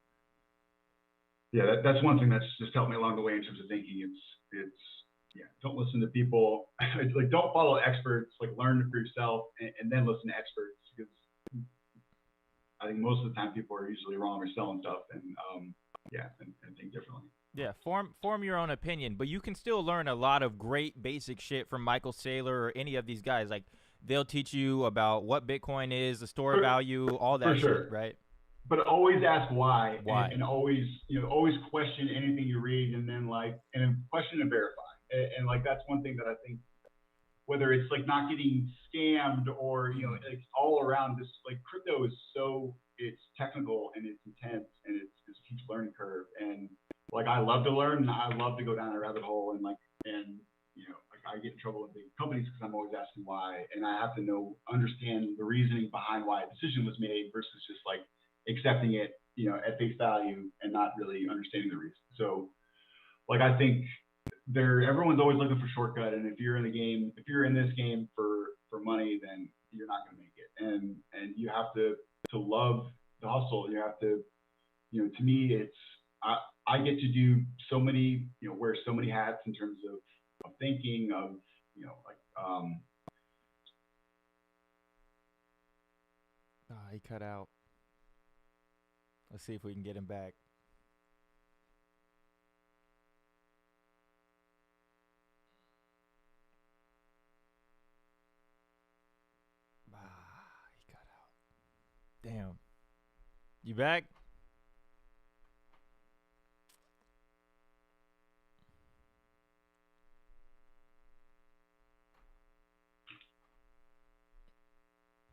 yeah, that's one thing that's just helped me along the way in terms of thinking. It's don't listen to people. Don't follow experts. Learn for yourself, and then listen to experts, because I think most of the time people are usually wrong or selling stuff, and think differently. Yeah, form your own opinion, but you can still learn a lot of great basic shit from Michael Saylor or any of these guys. They'll teach you about what Bitcoin is, the store value, all that shit, right? But always ask why? And always question anything you read, and then question and verify. And that's one thing that I think whether it's like not getting scammed or, you know, it's all around this, like crypto is so, it's technical and it's intense and it's a huge learning curve. And like, I love to learn and I love to go down a rabbit hole and like, and, you know, like I get in trouble with big companies because I'm always asking why. And I have to understand the reasoning behind why a decision was made versus just like accepting it, you know, at face value and not really understanding the reason. So like, I think everyone's always looking for shortcut, and if you're in the game, if you're in this game for money, then you're not going to make it. And you have to love the hustle. You have to, you know, to me, it's I get to do so many, you know, wear so many hats in terms of thinking of, you know, like he cut out. Let's see if we can get him back. He cut out. Damn. You back?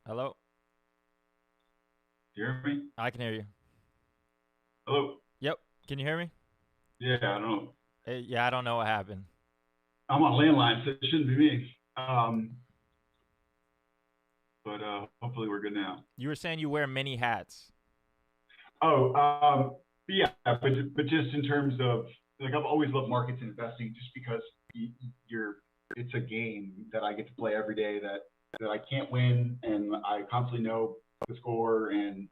Hello? you hear me? I can hear you. Hello? Yep. Can you hear me? Yeah, I don't know. Yeah, I don't know what happened. I'm on landline, so it shouldn't be me. But hopefully we're good now. You were saying you wear many hats. Oh, yeah, but just in terms of like, I've always loved markets and investing just because it's a game that I get to play every day that I can't win, and I constantly know the score, and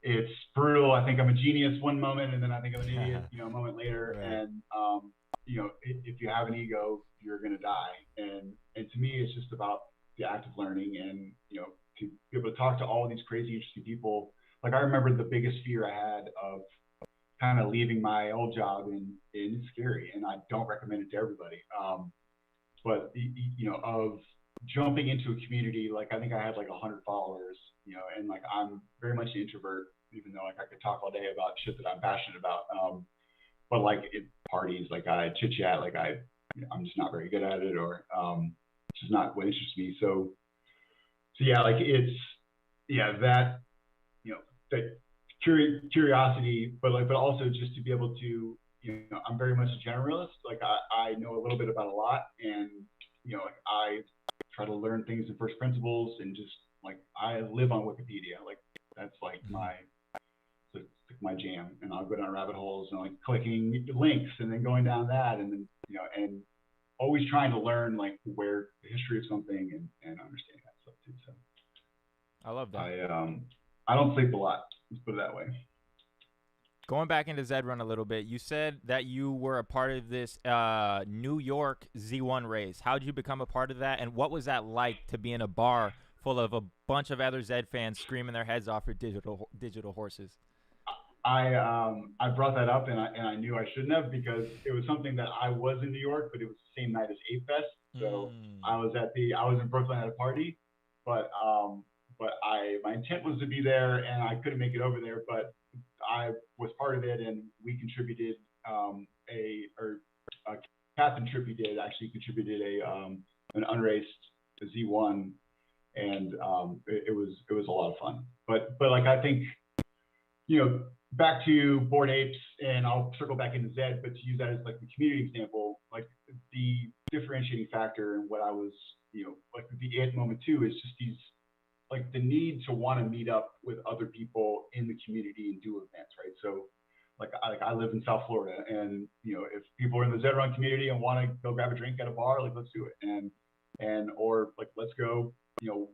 it's brutal. I think I'm a genius one moment, and then I think I'm an idiot, you know, a moment later. Right. And you know, if you have an ego, you're gonna die. And to me, it's just about the act of learning, and you know, to be able to talk to all these crazy, interesting people. Like I remember the biggest fear I had of kind of leaving my old job, and it's scary, and I don't recommend it to everybody. But you know, of jumping into a community, like I think I had like 100 followers, you know, and like I'm very much an introvert, even though like I could talk all day about shit that I'm passionate about. But like at parties, like I chit chat, like I'm just not very good at it, or it's just not what interests me. So yeah, like it's that, you know, that curiosity, but also just to be able to, you know, I'm very much a generalist. Like I know a little bit about a lot, and you know, like I try to learn things in first principles, and just like I live on Wikipedia. Like that's like my jam, and I'll go down rabbit holes and like clicking links and then going down that, and then, you know, and always trying to learn like where the history of something, and understanding that stuff too. So I love that. I don't sleep a lot. Let's put it that way. Going back into Zed Run a little bit, you said that you were a part of this New York Z1 race. How did you become a part of that, and what was that like to be in a bar full of a bunch of other Zed fans screaming their heads off for digital horses? I brought that up, and I knew I shouldn't have, because it was something that I was in New York, but it was the same night as Ape Fest. So I was in Brooklyn at a party, but my intent was to be there, and I couldn't make it over there, but I was part of it, and we contributed Captain Trippy did actually contributed an unraced Z1, and it was a lot of fun. But like I think, you know, back to Bored Apes, and I'll circle back into Zed, but to use that as like the community example, like the differentiating factor and what I was, you know, like the it moment too, is just these, like the need to want to meet up with other people in the community and do events, right? So like I live in South Florida, and you know, if people are in the Zed Run community and want to go grab a drink at a bar, like let's do it, and or like let's go, you know,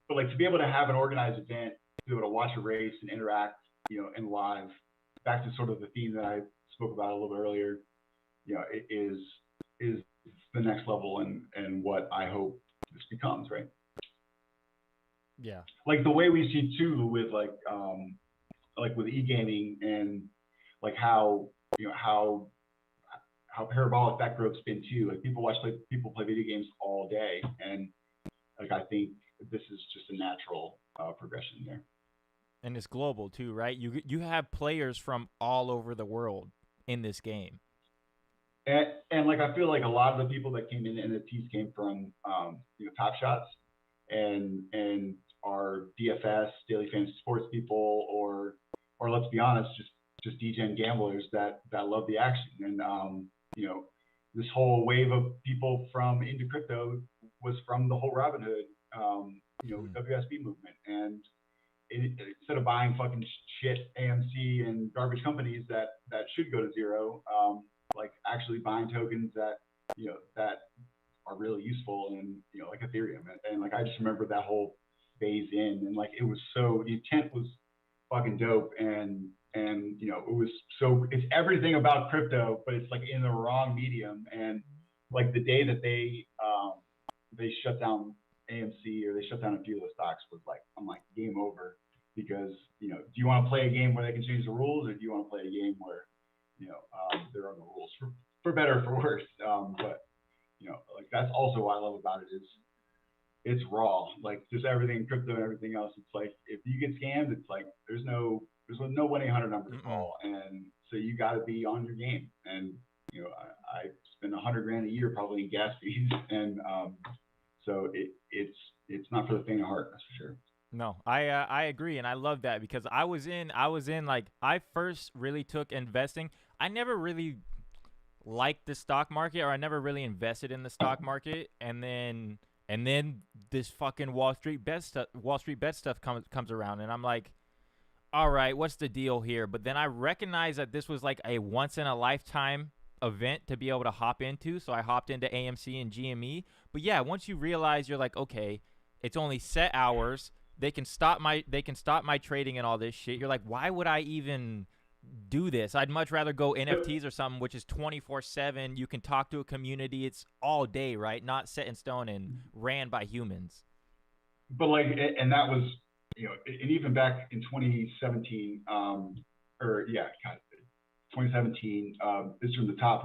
but like to be able to have an organized event, to be able to watch a race and interact, you know, in live, back to sort of the theme that I spoke about a little bit earlier, you know, it is the next level, and what I hope this becomes, right? Yeah. Like the way we see too with like with e-gaming, and like how, you know, how parabolic that growth's been too. Like people play video games all day, and like I think this is just a natural progression there. And it's global too, right? You have players from all over the world in this game. and like I feel like a lot of the people that came in NFTs came from Top Shots and are DFS daily fantasy sports people or let's be honest just DGen gamblers that love the action and you know this whole wave of people from into crypto was from the whole Robinhood WSB movement and instead of buying fucking shit AMC and garbage companies that should go to zero, like actually buying tokens that are really useful and like Ethereum and like I just remember that whole phase in and like it was so the intent was fucking dope and it was so it's everything about crypto but it's like in the wrong medium and like the day that they shut down AMC or they shut down a few of the stocks was like I'm like game over because do you want to play a game where they can change the rules or do you want to play a game where there are no rules for better or for worse but like that's also what I love about it is it's raw like just everything in crypto and everything else it's like if you get scammed it's like there's no 1-800 number to call and so you got to be on your game and I spend $100,000 a year probably in gas fees and so it's not for the faint of heart, that's for sure. No, I agree, and I love that because I was in like I first really took investing. I never really liked the stock market, or I never really invested in the stock market, and then this fucking Wall Street bet stuff comes around, and I'm like, all right, what's the deal here? But then I recognized that this was like a once in a lifetime event to be able to hop into, so I hopped into AMC and GME. But yeah, once you realize you're like, okay, it's only set hours. They can stop my trading and all this shit. You're like, why would I even do this? I'd much rather go NFTs or something, which is 24/7. You can talk to a community. It's all day, right? Not set in stone and ran by humans. But like, and that was, and even back in 2017, or yeah, kind of 2017, this from the top.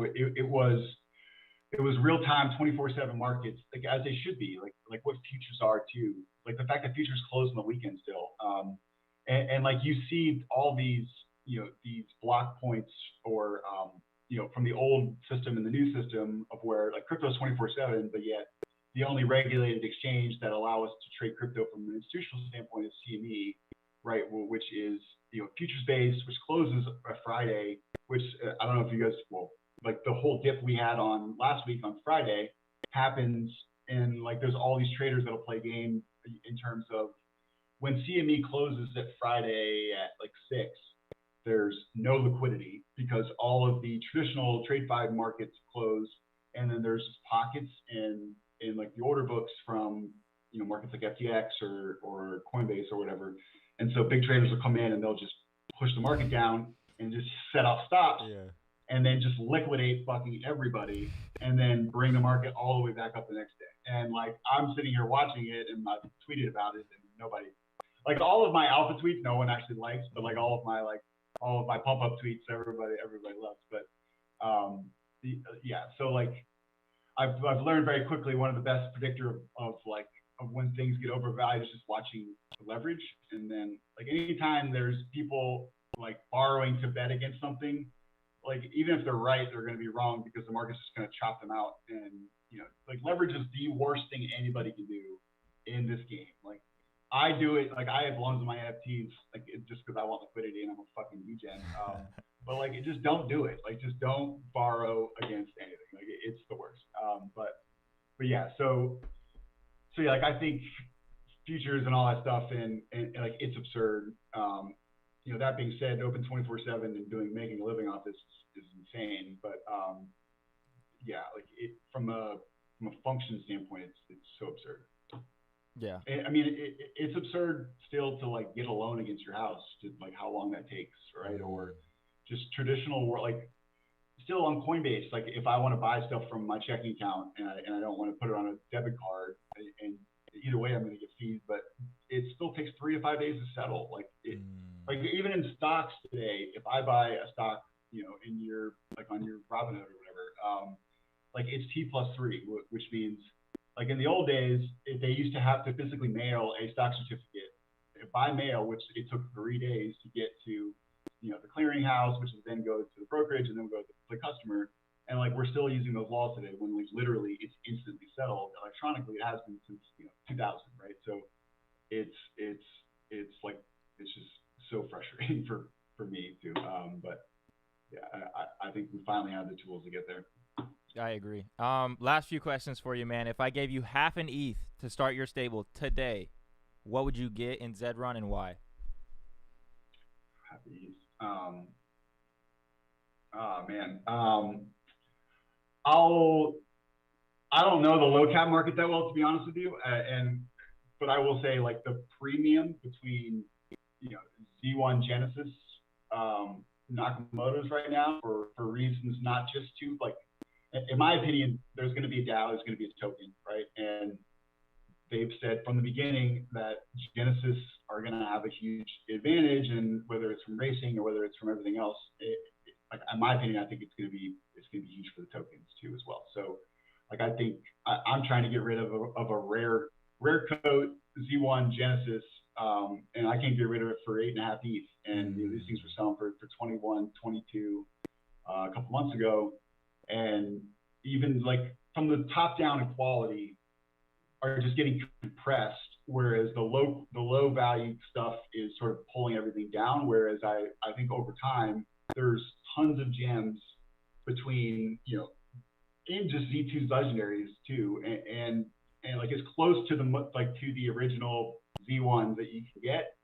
It was real time 24/7 markets, like as they should be, like what futures are too. Like the fact that futures close on the weekend still, and like you see all these these block points or from the old system and the new system of where like crypto is 24/7, but yet the only regulated exchange that allow us to trade crypto from an institutional standpoint is CME, right? Which is futures based, which closes a Friday. Which I don't know if you guys like the whole dip we had on last week on Friday happens and like there's all these traders that'll play game in terms of when CME closes at Friday at like 6, there's no liquidity because all of the traditional TradeFi markets close and then there's pockets in like the order books from markets like FTX or Coinbase or whatever. And so big traders will come in and they'll just push the market down and just set off stops. Yeah. And then just liquidate fucking everybody and then bring the market all the way back up the next day. And like, I'm sitting here watching it and I've tweeted about it and nobody, like all of my alpha tweets, no one actually likes, but like all of my pump up tweets, everybody loves. But so like I've learned very quickly one of the best predictor of when things get overvalued is just watching the leverage. And then like anytime there's people like borrowing to bet against something, like even if they're right, they're going to be wrong because the market's just going to chop them out. And like leverage is the worst thing anybody can do in this game. Like I do it, like I have loans in my NFTs, like just because I want liquidity and I'm a fucking degen. But like, just don't do it. Like, just don't borrow against anything. Like, it's the worst. But yeah, so yeah, like I think futures and all that stuff, and like it's absurd. That being said, open 24/7 and making a living off this is insane. But yeah, like from a function standpoint, it's so absurd. Yeah. I mean, it's absurd still to like get a loan against your house, to like how long that takes, right? Or just traditional world, like still on Coinbase, like if I want to buy stuff from my checking account and I don't want to put it on a debit card, and either way I'm going to get fees, but it still takes 3 to 5 days to settle. Like like even in stocks today, if I buy a stock, in your like on your Robinhood or whatever, like it's T+3, which means like in the old days, they used to have to physically mail a stock certificate by mail, which it took 3 days to get to, the clearinghouse, which would then go to the brokerage and then go to the customer. And like we're still using those laws today when like literally it's instantly settled electronically. It has been since 2000, right? So it's like it's just so frustrating for me too. But yeah, I think we finally have the tools to get there. I agree. Last few questions for you, man. If I gave you half an ETH to start your stable today, what would you get in Zed Run and why? Half an ETH. Oh man. I don't know the low cap market that well, to be honest with you, but I will say like the premium between Z1 Genesis Nakamoto's right now for reasons not just to like, in my opinion, there's going to be a DAO, there's going to be a token, right? And they've said from the beginning that Genesis are going to have a huge advantage, and whether it's from racing or whether it's from everything else, like in my opinion, I think it's going to be huge for the tokens too as well. So like I think I'm trying to get rid of a rare coat Z1 Genesis, and I can't get rid of it for 8.5 ETH. And these things were selling for 21, 22 a couple months ago, and even like from the top down in quality are just getting compressed, whereas the low value stuff is sort of pulling everything down. Whereas I think over time there's tons of gems between in just Z2's legendaries too, and like as close to the original Z1s that you can get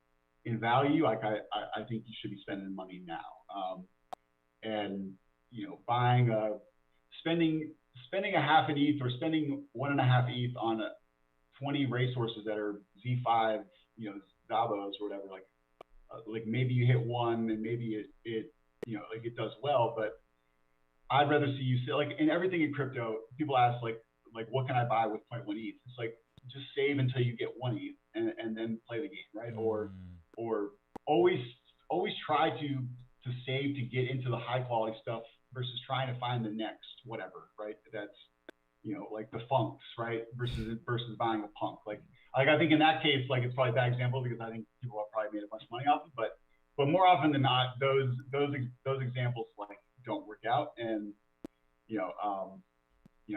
in value. Like I think you should be spending money now, and spending a half an ETH or spending 1.5 ETH on 20 racehorses that are Z5, Zabos or whatever. Like maybe you hit one and maybe it does well, but I'd rather see you like in everything in crypto. People ask like what can I buy with 0.1 ETH? It's like just save until you get 1 ETH and then play the game, right? Or always try to save to get into the high quality stuff versus trying to find the next whatever, right? That's like the funks, right? Versus buying a punk. Like I think in that case, like it's probably a bad example because I think people have probably made a bunch of money off it, but more often than not, those examples like don't work out. And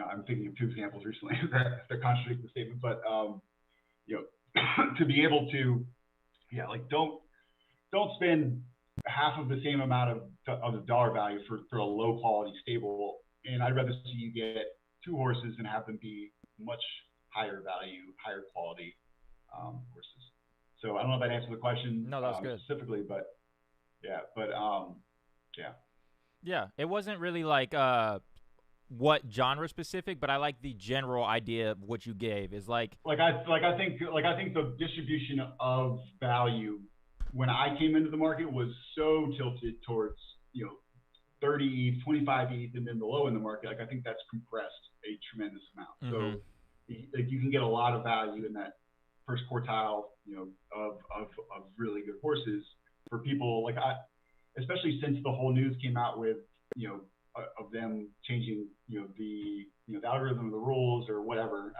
I'm thinking of 2 examples recently that contradict the statement, but to be able to like don't spend half of the same amount of the dollar value for a low quality stable. And I'd rather see you get 2 horses and have them be much higher value, higher quality horses. So I don't know if that answered the question. No, that was good. Specifically, but yeah. Yeah, it wasn't really like what genre specific, but I like the general idea of what you gave. Is I think the distribution of value when I came into the market was so tilted towards 30 ETH, 25 ETH, and then the low in the market. Like I think that's compressed a tremendous amount. So like you can get a lot of value in that first quartile, of really good horses for people like especially since the whole news came out with of them changing the algorithm of the rules or whatever.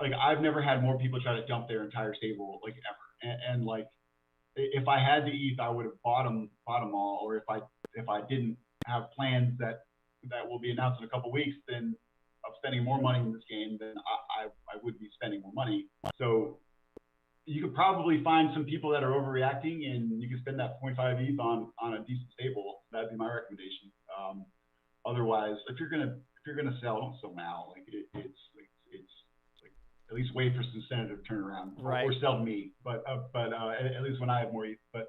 Like I've never had more people try to dump their entire stable like ever, and like if I had the ETH, I would have bought them all. Or if I didn't have plans that will be announced in a couple of weeks, then of spending more money in this game, then I would be spending more money. So you could probably find some people that are overreacting, and you can spend that 0.5 ETH on a decent stable. That'd be my recommendation. Otherwise, if you're gonna sell, don't sell now. Like it's like at least wait for some incentive to turn around, right? Or sell me. But at least when I have more ETH. But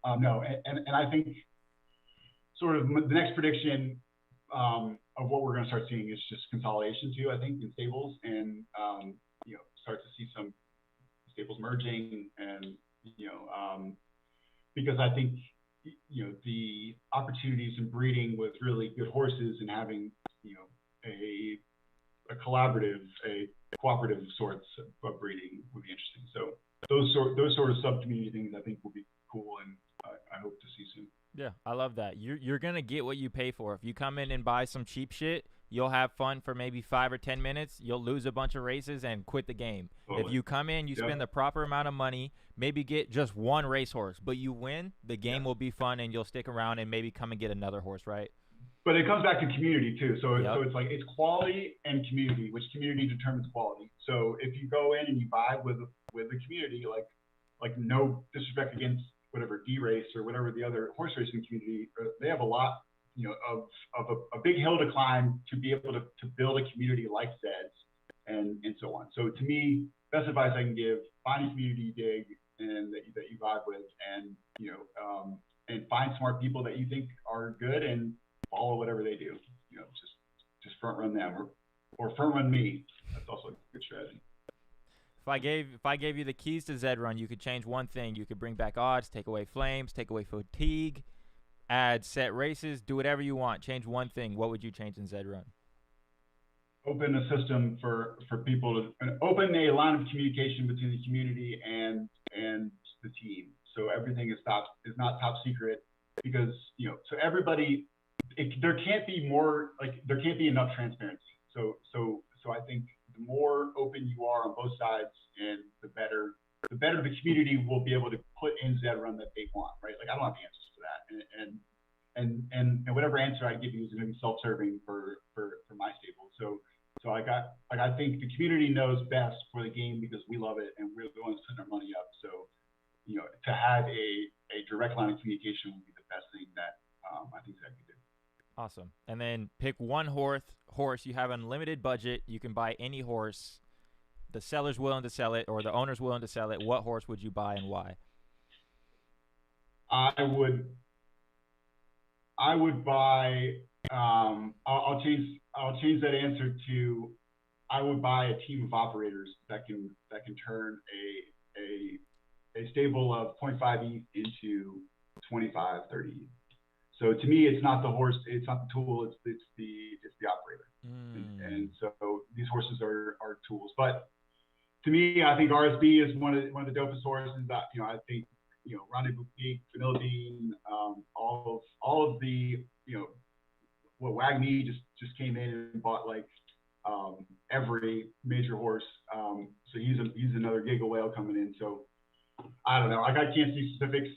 no, and I think sort of the next prediction of what we're gonna start seeing is just consolidation too. I think in stables, and start to see some stables merging, and because I think the opportunities in breeding with really good horses and having a cooperative sorts of breeding would be interesting. So those sort of sub community things I think will be cool, and I hope to see soon. Yeah, I love that. You're gonna get what you pay for. If you come in and buy some cheap shit, you'll have fun for maybe 5 or 10 minutes. You'll lose a bunch of races and quit the game. Totally. If you come in, you spend the proper amount of money, maybe get just 1 racehorse, but you win, the game will be fun and you'll stick around and maybe come and get another horse, right? but it comes back to community too. So Yep. so it's like it's quality and community, which community determines quality. So if you go in and you vibe with the community, like no disrespect against whatever D race or whatever the other horse racing community, they have a lot, of a big hill to climb to be able to build a community like Zed's and so on. So to me, best advice I can give: find a community you dig and that you vibe with, and and find smart people that you think are good and follow whatever they do. Just front run them or front run me. That's also a good strategy. If I gave you the keys to Zed Run, you could change one thing. You could bring back odds, take away flames, take away fatigue, add set races, do whatever you want. Change one thing. What would you change in Zed Run? Open a system for people to open a line of communication between the community and the team. So everything is not top secret, because so everybody, there can't be enough transparency. So I think the more open you are on both sides, and the better the community will be able to put in Zed Run that they want, right? Like, I don't have the answers to that, and whatever answer I give you is going to be self-serving for my stable. So I think the community knows best for the game, because we love it and we're the ones putting our money up. So to have a direct line of communication would be the best thing that I think Zed could do. Awesome. And then pick one horse. You have unlimited budget. You can buy any horse. The seller's willing to sell it, or the owner's willing to sell it. What horse would you buy and why? I would buy. I'll change that answer to, I would buy a team of operators that can turn a stable of 0.5 ETH into 25, 30 ETH. So to me, it's not the horse, it's not the tool, it's the operator. And so these horses are tools. But to me, I think RSB is one of the dopest horses. That I think Rendezvous Peak, Vanilla Bean, all of the what WagMe just came in and bought like every major horse. So he's another Giga Whale coming in. So I don't know. I can't see specifics.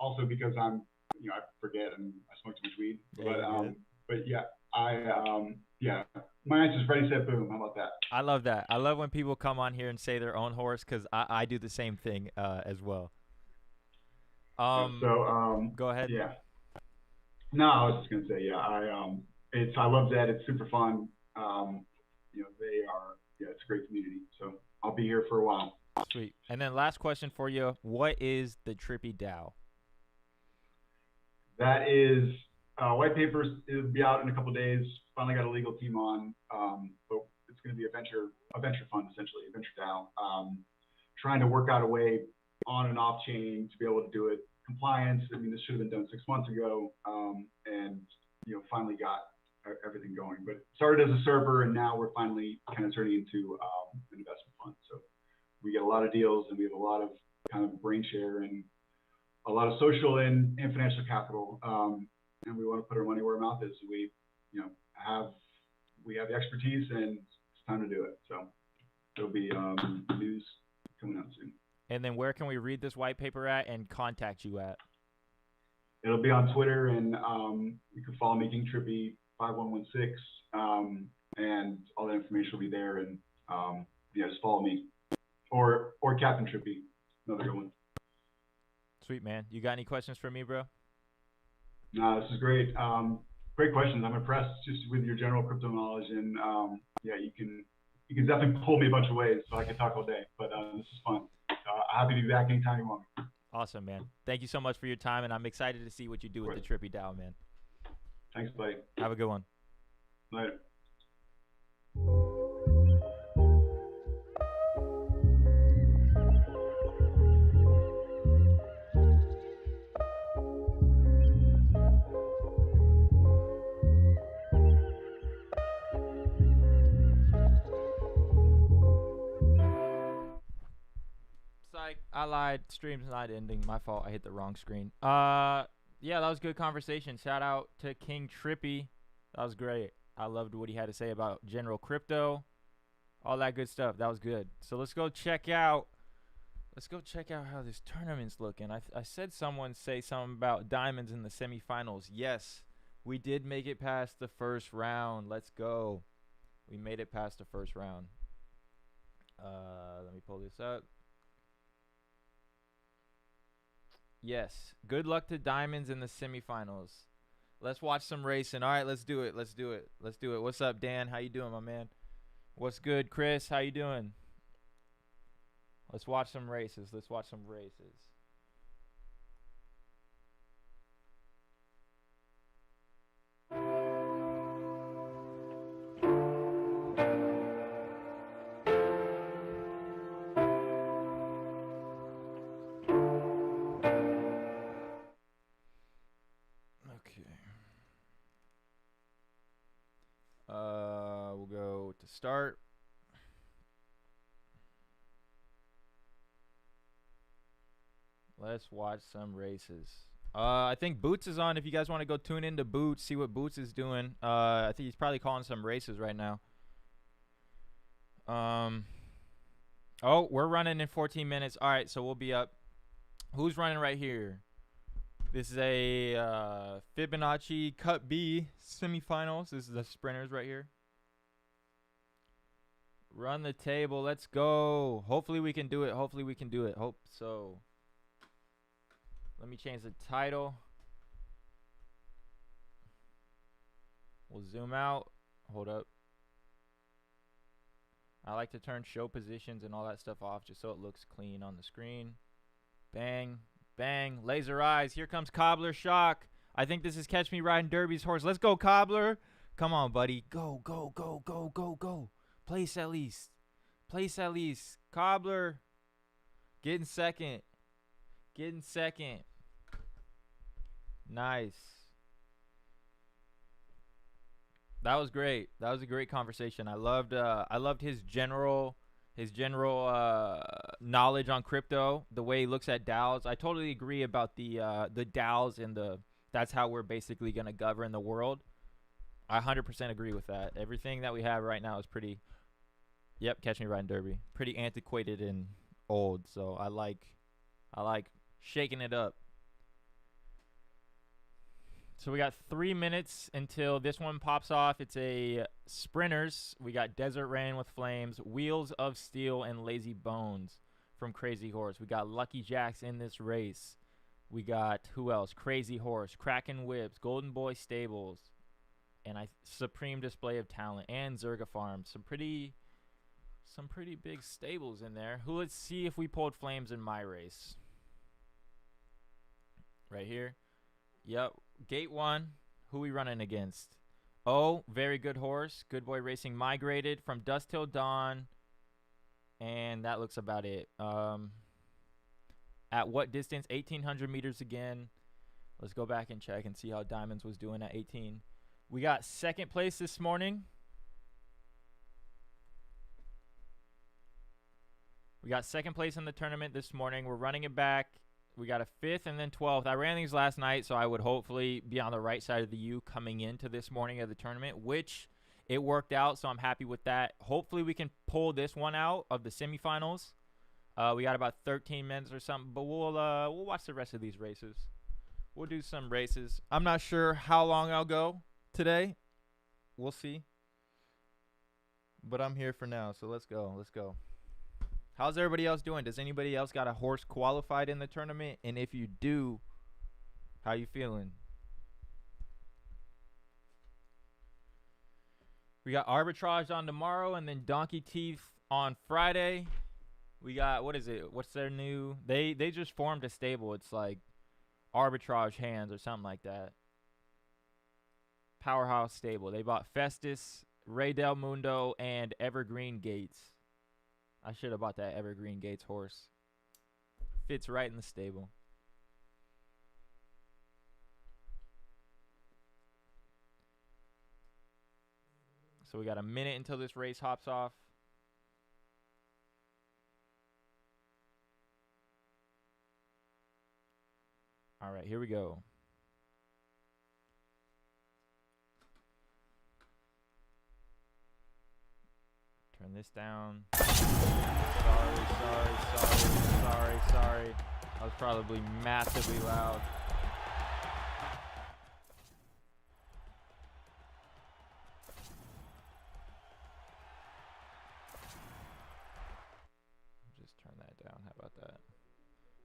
Also because I forget and I smoke too much weed. But yeah, my answer is ready, set, boom. How about that? I love that. I love when people come on here and say their own horse, because I do the same thing as well. Go ahead. Yeah. No, I was just gonna say, I love Zed. It's super fun. It's a great community. So I'll be here for a while. Sweet. And then last question for you: what is the Trippy Dao? That is white papers. It'll be out in a couple of days. Finally got a legal team on, but it's going to be a venture fund, essentially, a venture DAO. Trying to work out a way on and off chain to be able to do it. Compliance. I mean, this should have been done 6 months ago, and finally got everything going. But started as a server, and now we're finally kind of turning into an investment fund. So we get a lot of deals, and we have a lot of kind of brain share and a lot of social and financial capital, and we want to put our money where our mouth is. We have the expertise, and it's time to do it. So there'll be news coming out soon. And then where can we read this white paper at and contact you at? It'll be on Twitter, and you can follow me, King Trippy 5116, and all that information will be there. And just follow me, or Captain Trippy, another good one. Sweet, man. You got any questions for me, bro? No, this is great. Great questions. I'm impressed just with your general crypto knowledge, and you can definitely pull me a bunch of ways, so I can talk all day. But this is fun. Happy to be back anytime you want me. Awesome, man. Thank you so much for your time, and I'm excited to see what you do with the Trippy Dao, man. Thanks, buddy. Have a good one. Later. I lied. Stream's not ending. My fault. I hit the wrong screen. Yeah, that was a good conversation. Shout out to King Trippy. That was great. I loved what he had to say about general crypto, all that good stuff. That was good. So let's go check out how this tournament's looking. I said someone say something about diamonds in the semifinals. Yes, We did make it past the first round. Let's go. We made it past the first round. Let me pull this up. Yes. Good luck to Diamonds in the semifinals. Let's watch some racing. All right, let's do it. Let's do it. Let's do it. What's up, Dan? How you doing, my man? What's good, Chris? How you doing? Let's watch some races. Let's watch some races. We'll go to start. Let's watch some races. I think Boots is on. If you guys want to go tune into Boots, see what Boots is doing. I think he's probably calling some races right now. Oh, we're running in 14 minutes. All right, so we'll be up. Who's running right here? This is a Fibonacci Cut B semifinals. This is the sprinters right here. Run the table. Let's go. Hopefully we can do it. Hopefully we can do it. Hope so. Let me change the title. We'll zoom out. Hold up. I like to turn show positions and all that stuff off just so it looks clean on the screen. Bang. Bang. Laser eyes. Here comes Cobbler Shock. I think this is Catch Me Riding Derby's horse. Let's go, Cobbler. Come on, buddy. Go, go, go, go, go, go. Place at least. Place at least. Cobbler. Get in second. Get in second. Nice. That was great. That was a great conversation. I loved his general knowledge on crypto, the way he looks at DAOs. I totally agree about the DAOs and that's how we're basically going to govern the world. I 100% agree with that. Everything that we have right now is pretty, yep, Catch Me Riding Derby, pretty antiquated and old. So I like shaking it up. So we got 3 minutes until this one pops off. It's a sprinters. We got Desert Rain with Flames, Wheels of Steel, and Lazy Bones from Crazy Horse. We got Lucky Jacks in this race. We got, who else? Crazy Horse, Kraken Whips, Golden Boy Stables, and Supreme Display of Talent, and Zerga Farm. Some pretty big stables in there. Let's see if we pulled Flames in my race. Right here. Yep. Gate 1. Who we running against? Oh, very good horse. Good Boy Racing migrated from Dusk Till Dawn. And that looks about it. At what distance? 1,800 meters again. Let's go back and check and see how Diamonds was doing at 18. We got second place this morning. We got second place in the tournament this morning. We're running it back. We got a 5th and then 12th. I ran these last night, so I would hopefully be on the right side of the U coming into this morning of the tournament, which it worked out, so I'm happy with that. Hopefully we can pull this one out of the semifinals. We got about 13 minutes or something, but we'll watch the rest of these races. We'll do some races. I'm not sure how long I'll go today. We'll see. But I'm here for now, so let's go. Let's go. How's everybody else doing? Does anybody else got a horse qualified in the tournament? And if you do, how you feeling? We got Arbitrage on tomorrow and then Donkey Teeth on Friday. We got, what is it? What's their new? They just formed a stable. It's like Arbitrage Hands or something like that. Powerhouse Stable. They bought Festus, Ray Del Mundo, and Evergreen Gates. I should have bought that Evergreen Gates horse. Fits right in the stable. So we got a minute until this race hops off. All right, here we go. Turn this down. Sorry. I was probably massively loud.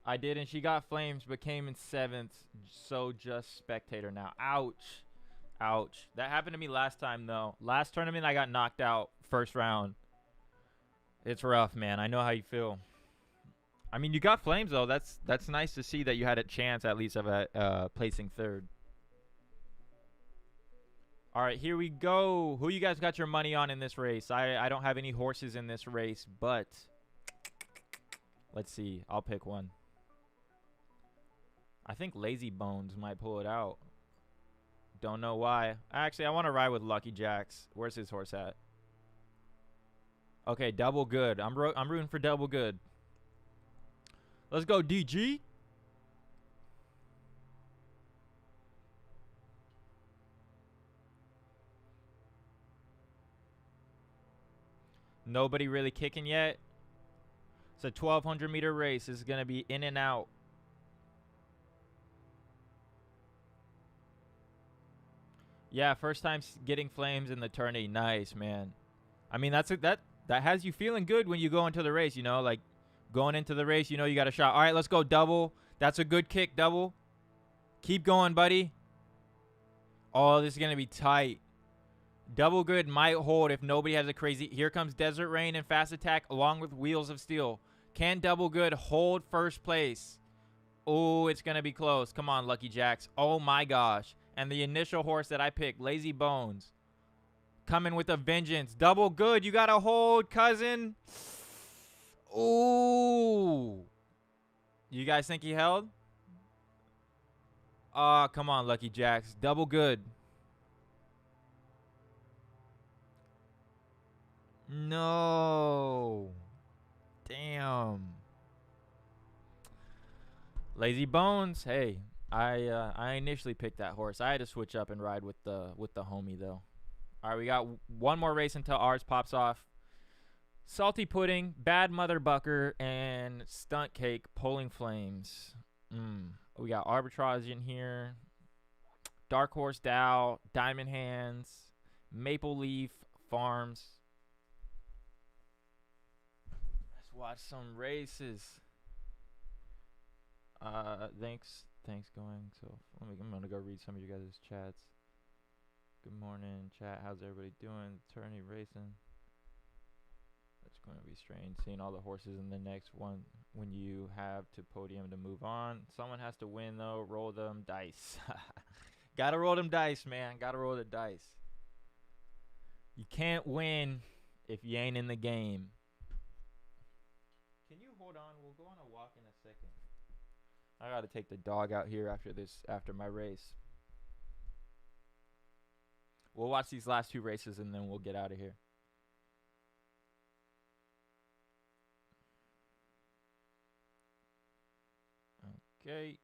I did, and she got flames, but came in 7th. So just spectator now. Ouch. Ouch. That happened to me last time, though. Last tournament, I got knocked out first round. It's rough, man. I know how you feel. I mean, you got flames, though. That's nice to see that you had a chance, at least, of placing 3rd. All right, here we go. Who you guys got your money on in this race? I don't have any horses in this race, but let's see. I'll pick one. I think Lazy Bones might pull it out. Don't know why. Actually, I want to ride with Lucky Jacks. Where's his horse at? Okay, Double Good. I'm rooting for Double Good. Let's go, DG. Nobody really kicking yet. It's a 1,200-meter race. It's going to be in and out. Yeah, first time getting flames in the tourney. Nice, man. I mean, that has you feeling good when you go into the race, you know, like going into the race, you know, you got a shot. All right, let's go, Double. That's a good kick, Double. Keep going, buddy. Oh, this is going to be tight. Double Good might hold if nobody has a crazy. Here comes Desert Rain and Fast Attack along with Wheels of Steel. Can Double Good hold first place? Oh, it's going to be close. Come on, Lucky Jacks. Oh, my gosh. And the initial horse that I picked, Lazy Bones, coming with a vengeance. Double Good. You got to hold, cousin. Ooh. You guys think he held? Oh, come on, Lucky Jacks. Double Good. No. Damn. Lazy Bones. Hey, I initially picked that horse. I had to switch up and ride with the homie though. All right, we got one more race until ours pops off. Salty Pudding, Bad Mother Bucker, and Stunt Cake Pulling Flames. We got Arbitrage in here. Dark Horse Dao, Diamond Hands, Maple Leaf Farms. Let's watch some races. Thanks going. So I'm gonna go read some of you guys' chats. Good morning, chat. How's everybody doing? Tourney racing. That's going to be strange seeing all the horses in the next one when you have to podium to move on. Someone has to win though. Roll them dice. Gotta roll them dice, man. Gotta roll the dice. You can't win if you ain't in the game. Can you hold on? We'll go on a walk in a second. I gotta take the dog out here after my race. We'll watch these last 2 races and then we'll get out of here. Okay.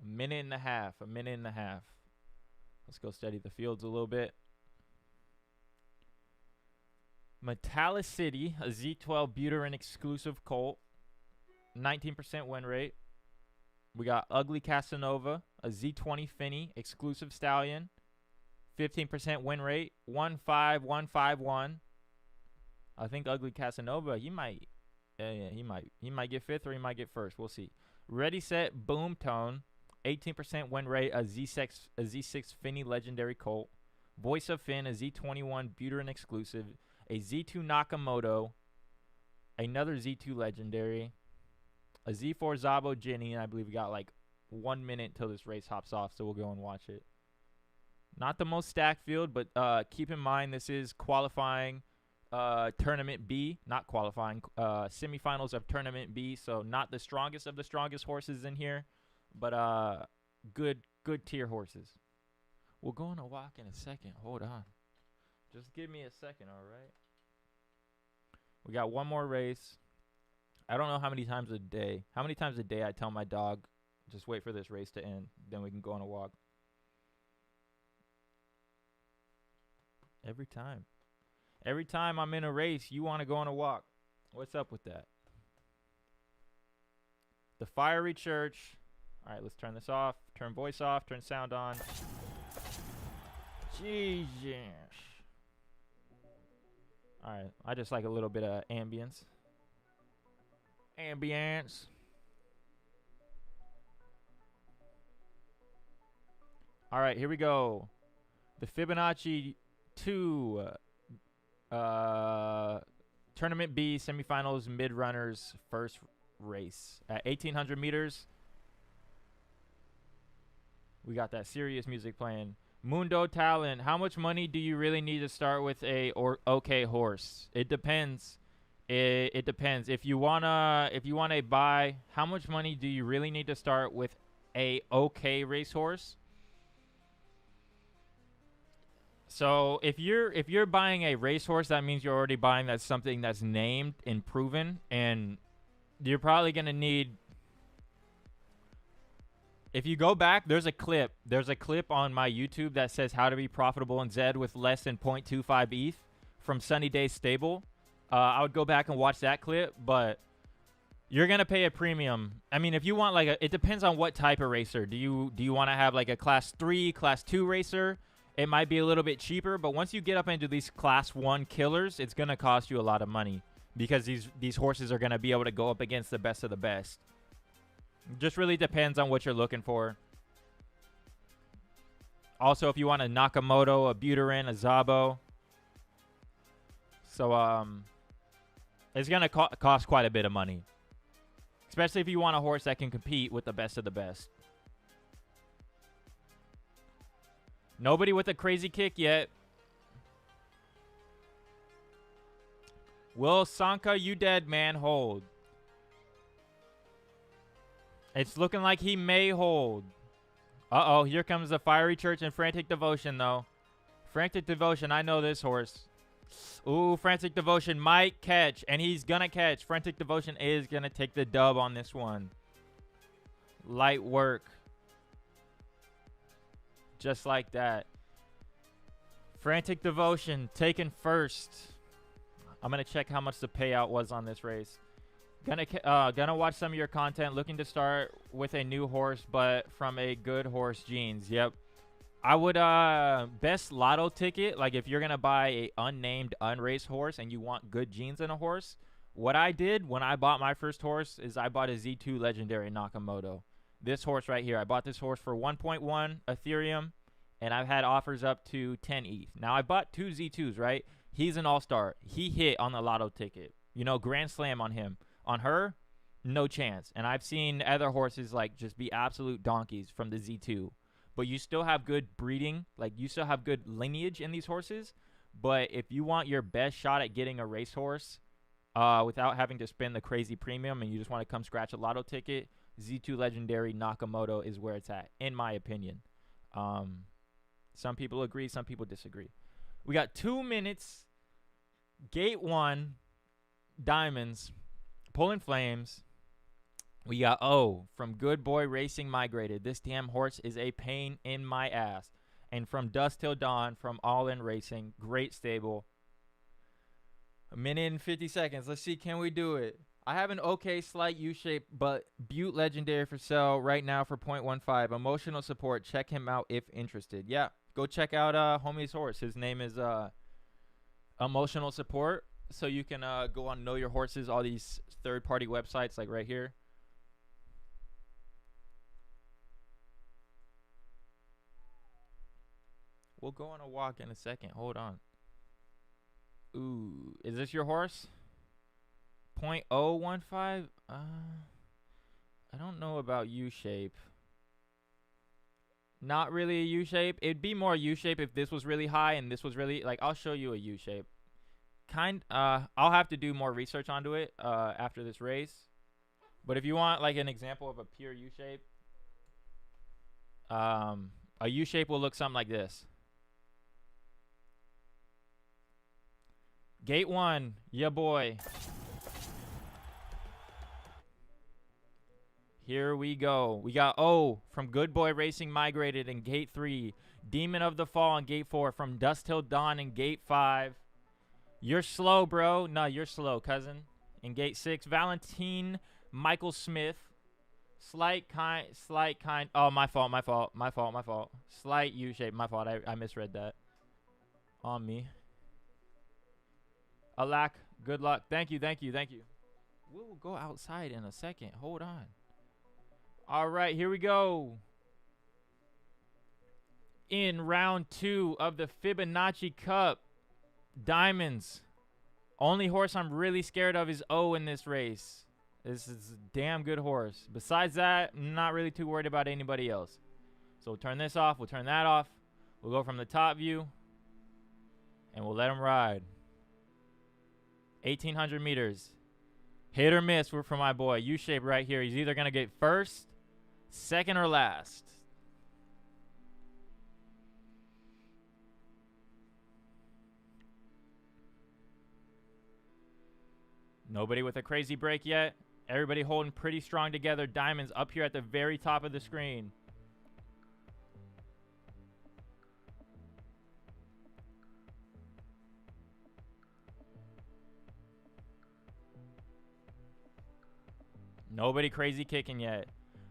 A minute and a half. Let's go study the fields a little bit. Metallicity, a Z12 Buterin exclusive colt, 19% win rate. We got Ugly Casanova, a Z20 Finney exclusive stallion, 15% win rate, 15151. I think Ugly Casanova, he might get 5th or he might get 1st. We'll see. Ready Set Boom Tone, 18% win rate, a Z6 Finney legendary colt. Voice of Finn, a Z21 Buterin exclusive, a Z2 Nakamoto, another Z2 legendary, a Z4 Zabo Ginny, and I believe we got like 1 minute till this race hops off, so we'll go and watch it. Not the most stacked field, but keep in mind this is qualifying Tournament B, not qualifying, semifinals of Tournament B, so not the strongest of the strongest horses in here, but good tier horses. We'll go on a walk in a second. Hold on. Just give me a second, all right? We got one more race. I don't know how many times a day I tell my dog, just wait for this race to end, then we can go on a walk. Every time I'm in a race, you want to go on a walk. What's up with that? The Fiery Church. All right, let's turn this off. Turn voice off. Turn sound on. Jesus. All right, I just like a little bit of ambience. Ambience. All right, here we go. The Fibonacci 2 Tournament B semifinals mid-runners first race at 1,800 meters. We got that serious music playing. Mundo Talent. How much money do you really need to start with a okay horse? It depends. It depends. If you wanna buy, how much money do you really need to start with a okay racehorse? So if you're buying a racehorse, that means you're already buying that's something that's named and proven, and you're probably gonna need. If you go back, there's a clip on my YouTube that says how to be profitable in Zed with less than 0.25 ETH from Sunny Day Stable. I would go back and watch that clip, but you're gonna pay a premium. I mean, if you want it depends on what type of racer. Do you want to have like a class 3, class 2 racer? It might be a little bit cheaper, but once you get up into these class 1 killers, it's gonna cost you a lot of money because these horses are gonna be able to go up against the best of the best. Just really depends on what you're looking for. Also, if you want a Nakamoto, a Buterin, a Zabo. So, it's going to cost quite a bit of money. Especially if you want a horse that can compete with the best of the best. Nobody with a crazy kick yet. Will Sanka, you dead man, hold? It's looking like he may hold. Uh-oh, here comes the Fiery Church and Frantic Devotion, though. Frantic Devotion, I know this horse. Ooh, Frantic Devotion might catch, and he's going to catch. Frantic Devotion is going to take the dub on this one. Light work. Just like that. Frantic Devotion taken first. I'm going to check how much the payout was on this race. Gonna watch some of your content. Looking to start with a new horse, but from a good horse genes. Yep. I would best lotto ticket. Like if you're gonna buy a unnamed, unraced horse and you want good genes in a horse, what I did when I bought my first horse is I bought a Z2 Legendary Nakamoto. This horse right here. I bought this horse for 1.1 Ethereum, and I've had offers up to 10 ETH. Now I bought 2 Z2s. Right? He's an all-star. He hit on the lotto ticket. You know, grand slam on him. On her, no chance. And I've seen other horses like just be absolute donkeys from the Z2. But you still have good breeding. Like you still have good lineage in these horses. But if you want your best shot at getting a racehorse without having to spend the crazy premium and you just want to come scratch a lotto ticket, Z2 Legendary Nakamoto is where it's at, in my opinion. Some people agree, some people disagree. We got 2 minutes. Gate 1, Diamonds. Pulling Flames. We got from Good Boy Racing migrated. This damn horse is a pain in my ass. And from Dusk Till Dawn, from All In Racing. Great stable. 1 minute and 50 seconds. Let's see, can we do it? I have an okay slight U-shape, but Butte Legendary for sale right now for 0.15. Emotional support. Check him out if interested. Yeah, go check out homie's horse. His name is Emotional Support. So you can go on Know Your Horses, all these third-party websites like right here. We'll go on a walk in a second. Hold on. Ooh, is this your horse? 0.015? I don't know about U-shape. Not really a U-shape. It'd be more U-shape if this was really high and this was really, like, I'll show you a U-shape. I'll have to do more research onto it after this race. But if you want like an example of a pure U-shape, a U-shape will look something like this. Gate 1, yeah boy. Here we go. We got from Good Boy Racing migrated in Gate 3. Demon of the Fall in Gate 4. From Dusk Till Dawn in Gate 5. You're slow, bro. No, you're slow, cousin. In gate 6, Valentine Michael Smith. Slight kind. Oh, my fault. Slight U-shape. My fault. I misread that. On me. Alak, good luck. Thank you. We'll go outside in a second. Hold on. All right, here we go. In round 2 of the Fibonacci Cup, Diamonds. Only horse I'm really scared of is O in this race. This is a damn good horse. Besides that, I'm not really too worried about anybody else. So we'll turn this off. We'll turn that off. We'll go from the top view. And we'll let him ride. 1,800 meters. Hit or miss for my boy. U-shape right here. He's either going to get first, second, or last. Nobody with a crazy break yet. Everybody holding pretty strong together. Diamonds up here at the very top of the screen. Nobody crazy kicking yet.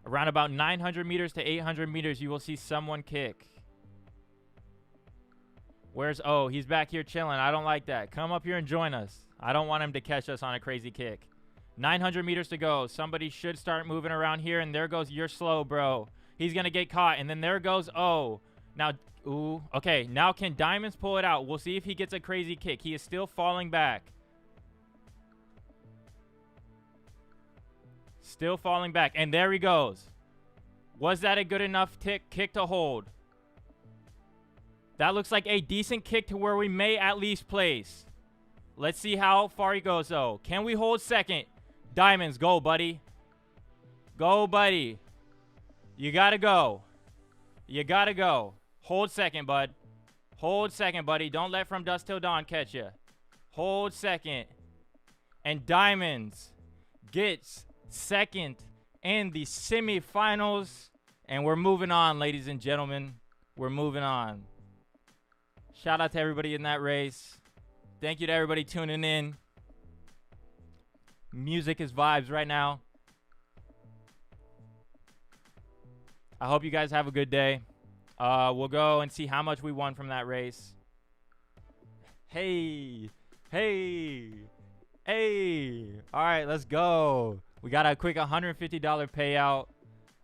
Around about 900 meters to 800 meters, you will see someone kick. Where's O? He's back here chilling. I don't like that. Come up here and join us. I don't want him to catch us on a crazy kick. 900 meters to go. Somebody should start moving around here, and there goes You're Slow, bro. He's going to get caught, and then there goes O. Now, ooh, okay. Now can Diamonds pull it out? We'll see if he gets a crazy kick. He is still falling back. Still falling back, and there he goes. Was that a good enough kick to hold? That looks like a decent kick to where we may at least place. Let's see how far he goes, though. Can we hold second? Diamonds, go, buddy. Go, buddy. You got to go. You got to go. Hold second, bud. Hold second, buddy. Don't let From Dusk Till Dawn catch you. Hold second. And Diamonds gets second in the semifinals. And we're moving on, ladies and gentlemen. We're moving on. Shout out to everybody in that race. Thank you to everybody tuning in. Music is vibes right now. I hope you guys have a good day. We'll go and see how much we won from that race. Hey. All right, let's go. We got a quick $150 payout.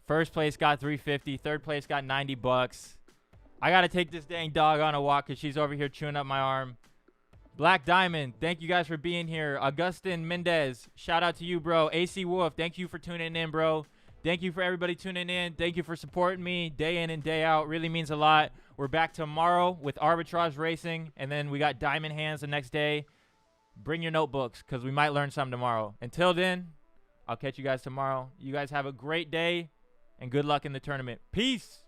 First place got $350. Third place got $90. I got to take this dang dog on a walk because she's over here chewing up my arm. Black Diamond, thank you guys for being here. Augustin Mendez, shout out to you, bro. AC Wolf, thank you for tuning in, bro. Thank you for everybody tuning in. Thank you for supporting me day in and day out. Really means a lot. We're back tomorrow with Arbitrage Racing, and then we got Diamond Hands the next day. Bring your notebooks because we might learn something tomorrow. Until then, I'll catch you guys tomorrow. You guys have a great day, and good luck in the tournament. Peace.